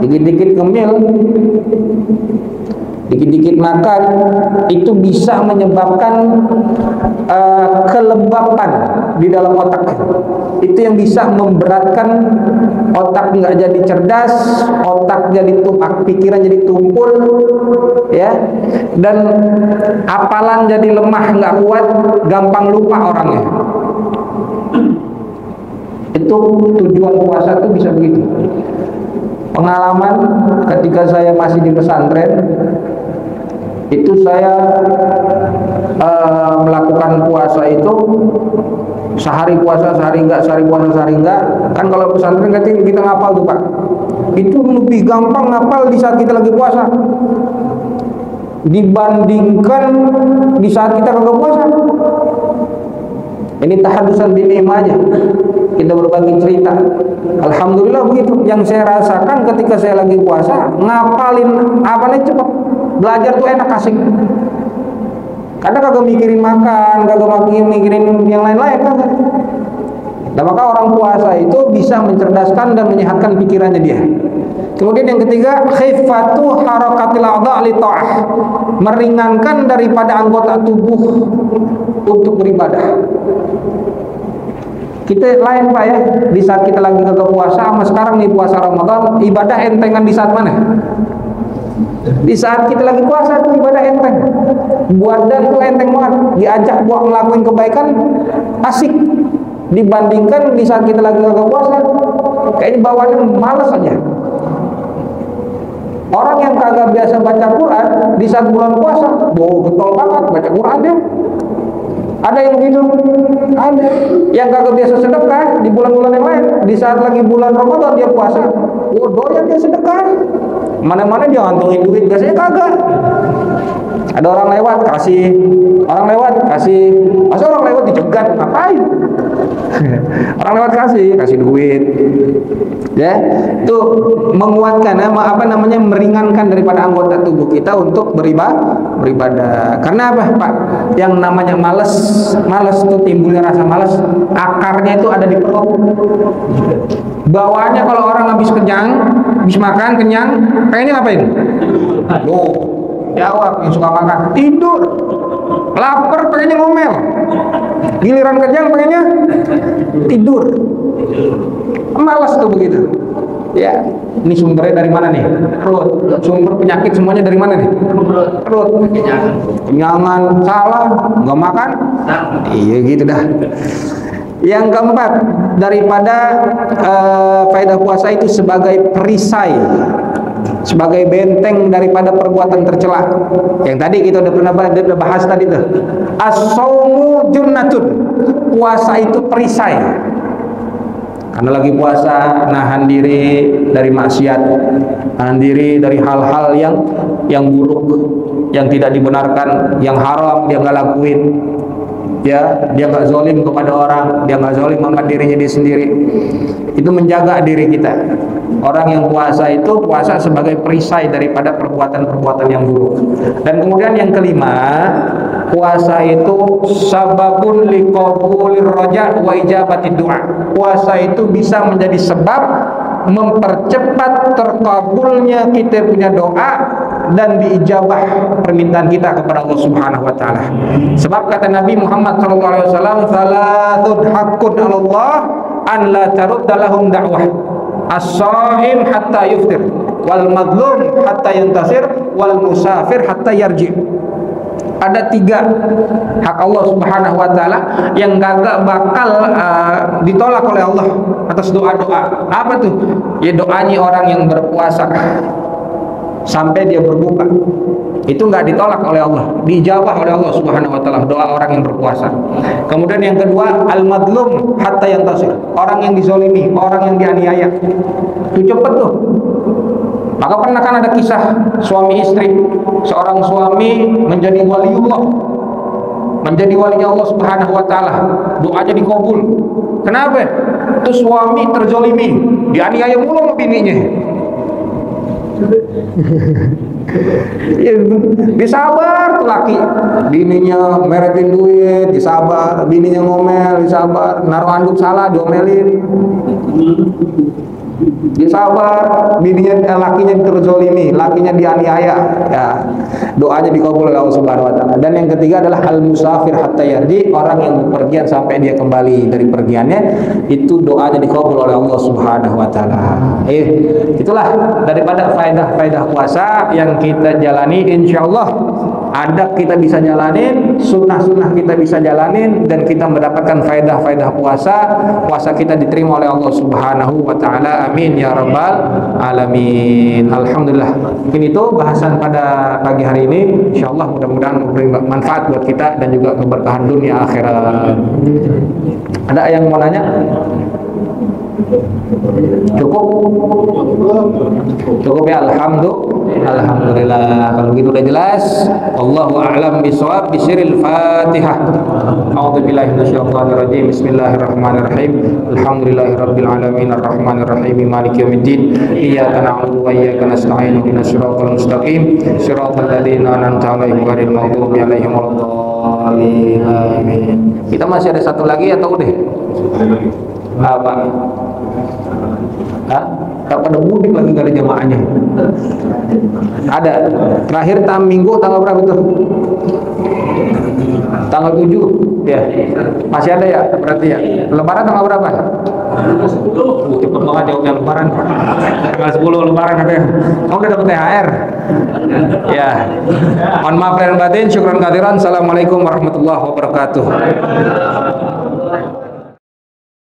dikit-dikit ngemil, dikit-dikit makan, itu bisa menyebabkan kelembapan di dalam otak. Itu yang bisa memberatkan otak, nggak jadi cerdas, otak jadi tumpul, pikiran jadi tumpul, ya, dan hafalan jadi lemah, nggak kuat, gampang lupa orangnya. Itu tujuan puasa itu bisa begitu. Pengalaman ketika saya masih di pesantren, itu saya melakukan puasa itu sehari puasa, sehari enggak, sehari puasa, sehari enggak. Kan kalau pesantren kita ngapal tuh, Pak. Itu lebih gampang ngapal di saat kita lagi puasa dibandingkan di saat kita kagak puasa. Ini tahadusan di nikmahnya. Kita berbagi cerita. Alhamdulillah begitu. Yang saya rasakan ketika saya lagi puasa, ngapalin apanya cepat. Belajar tuh enak, asik. Karena kagak mikirin makan, kagak mikirin yang lain-lain, kagak. Nah, maka orang puasa itu bisa mencerdaskan dan menyehatkan pikirannya dia. Kemudian yang ketiga, khifatu harakatil a'dha' li ta'ah. Meringankan daripada anggota tubuh untuk beribadah. Kita lain Pak ya, di saat kita lagi kagak puasa sama sekarang nih puasa Ramadan, ibadah entengan di saat mana? Di saat kita lagi puasa tuh ibadah enteng. Badan tuh enteng banget, diajak buat ngelakuin kebaikan asik. Dibandingkan di saat kita lagi kagak puasa, kayaknya bawaannya malas aja. Orang yang kagak biasa baca Quran di saat bulan puasa, betul banget baca Quran dia. Ada yang begitu? Ada. Yang kagak biasa sedekah di bulan-bulan yang lain, di saat lagi bulan Ramadan dia puasa, doyan dia sedekah. Mana-mana dia ngantongin duit, biasanya kagak. Ada orang lewat kasih, orang lewat kasih. Masa orang lewat dicegat, ngapain? Orang lewat kasih duit. Ya, itu menguatkan meringankan daripada anggota tubuh kita untuk beribadah. Karena apa, Pak? Yang namanya malas itu timbulnya rasa malas, akarnya itu ada di perut. Bawaannya kalau orang habis makan kenyang, pengennya ngapain? Jawab yang suka makan, tidur. Lapar pengennya ngomel. Giliran kenyang pengennya tidur. Malas tuh begitu. Ya, ini sumbernya dari mana nih? Perut. Sumber penyakit semuanya dari mana nih? Perut. Kenyangan, salah, nggak makan. Iya gitu dah. Yang keempat, daripada faedah puasa itu sebagai perisai, sebagai benteng daripada perbuatan tercela. Yang tadi kita udah pernah bahas tadi tuh. As-shaumu junnatun. Puasa itu perisai. Karena lagi puasa, nahan diri dari maksiat, nahan diri dari hal-hal yang buruk, yang tidak dibenarkan, yang haram dia nggak lakuin. Ya, dia nggak zalim kepada orang, dia nggak zalim sama dirinya dia sendiri. Itu menjaga diri kita. Orang yang puasa itu puasa sebagai perisai daripada perbuatan-perbuatan yang buruk. Dan kemudian yang kelima, puasa itu sababun liqabulir raja wa ijabatid du'a. Puasa itu bisa menjadi sebab mempercepat terkabulnya kita punya doa dan diijabah permintaan kita kepada Allah Subhanahu wa taala. Sebab kata Nabi Muhammad sallallahu alaihi wasallam, "Thalathun haqqun 'ala Allah an la tarudda lahum da'wah. As-shaim hatta yuftir, wal madlum hatta yantasir, wal musafir hatta yarji." Ada 3 hak Allah Subhanahu wa taala yang kagak bakal ditolak oleh Allah atas doa-doa. Apa tuh? Ya doanya orang yang berpuasa sampai dia berbuka. Itu nggak ditolak oleh Allah, dijawab oleh Allah Subhanahu wa taala doa orang yang berpuasa. Kemudian yang kedua, al-madlum hatta yantasir. Orang yang dizalimi, orang yang dianiaya. Itu cepet tuh. Maka pernah kan ada kisah suami istri. Seorang suami menjadi waliullah, menjadi walinya Allah Subhanahu wa taala. Doanya dikabul. Kenapa? Itu suami terzalimi, dianiaya mulu sama bininya. Ya, disabar tuh laki, bininya meretin duit, disabar, bininya ngomel, disabar, naruh anduk salah, diomelin, disabar, bininya lakinya terzolimi, lakinya dianiaya, ya doanya dikabul oleh Allah Subhanahu wa taala. Dan yang ketiga adalah al-musafir hatta yarji, orang yang bepergian sampai dia kembali dari pergiannya, itu doanya dikabul oleh Allah Subhanahu wa taala. Itulah daripada faedah-faedah puasa yang kita jalani, insyaallah adab kita bisa jalanin, sunnah-sunnah kita bisa jalanin, dan kita mendapatkan faedah-faedah puasa kita diterima oleh Allah Subhanahu wa taala. Amin ya rabbal alamin. Alhamdulillah. Mungkin itu bahasan pada pagi hari ini. Insyaallah mudah-mudahan memberi manfaat buat kita dan juga keberkahan dunia akhirat. Ada yang mau nanya? Cukup ya, alhamdulillah. Kalau gitu udah jelas. Allahu a'lam bishawab. Bisiril Fatihah. A'udzubillahi minasyaitonir rajim. Bismillahirrahmanirrahim. Alhamdulillahirabbil alamin arrahmanir rahim maliki yaumiddin. Iyyaka na'budu wa iyyaka nasta'in. Ihdinas siratal mustaqim. Siratal ladzina an'amta 'alaihim ghairil maghdubi 'alaihim waladdallin. Amin. Kita masih ada satu lagi atau udah? Apa? Hah? Tak pada mudik lagi nggak ada jamaahnya. Ada. Terakhir Minggu tanggal berapa itu? Tanggal 7 ya. Masih ada ya berarti ya. Lebaran tanggal berapa? Cepet banget jawabnya Lebaran. Tanggal 10 Lebaran ada. Kamu udah dapat THR? Ya. Mohon maaf lahir batin, syukran kehadiran. Assalamualaikum warahmatullahi wabarakatuh.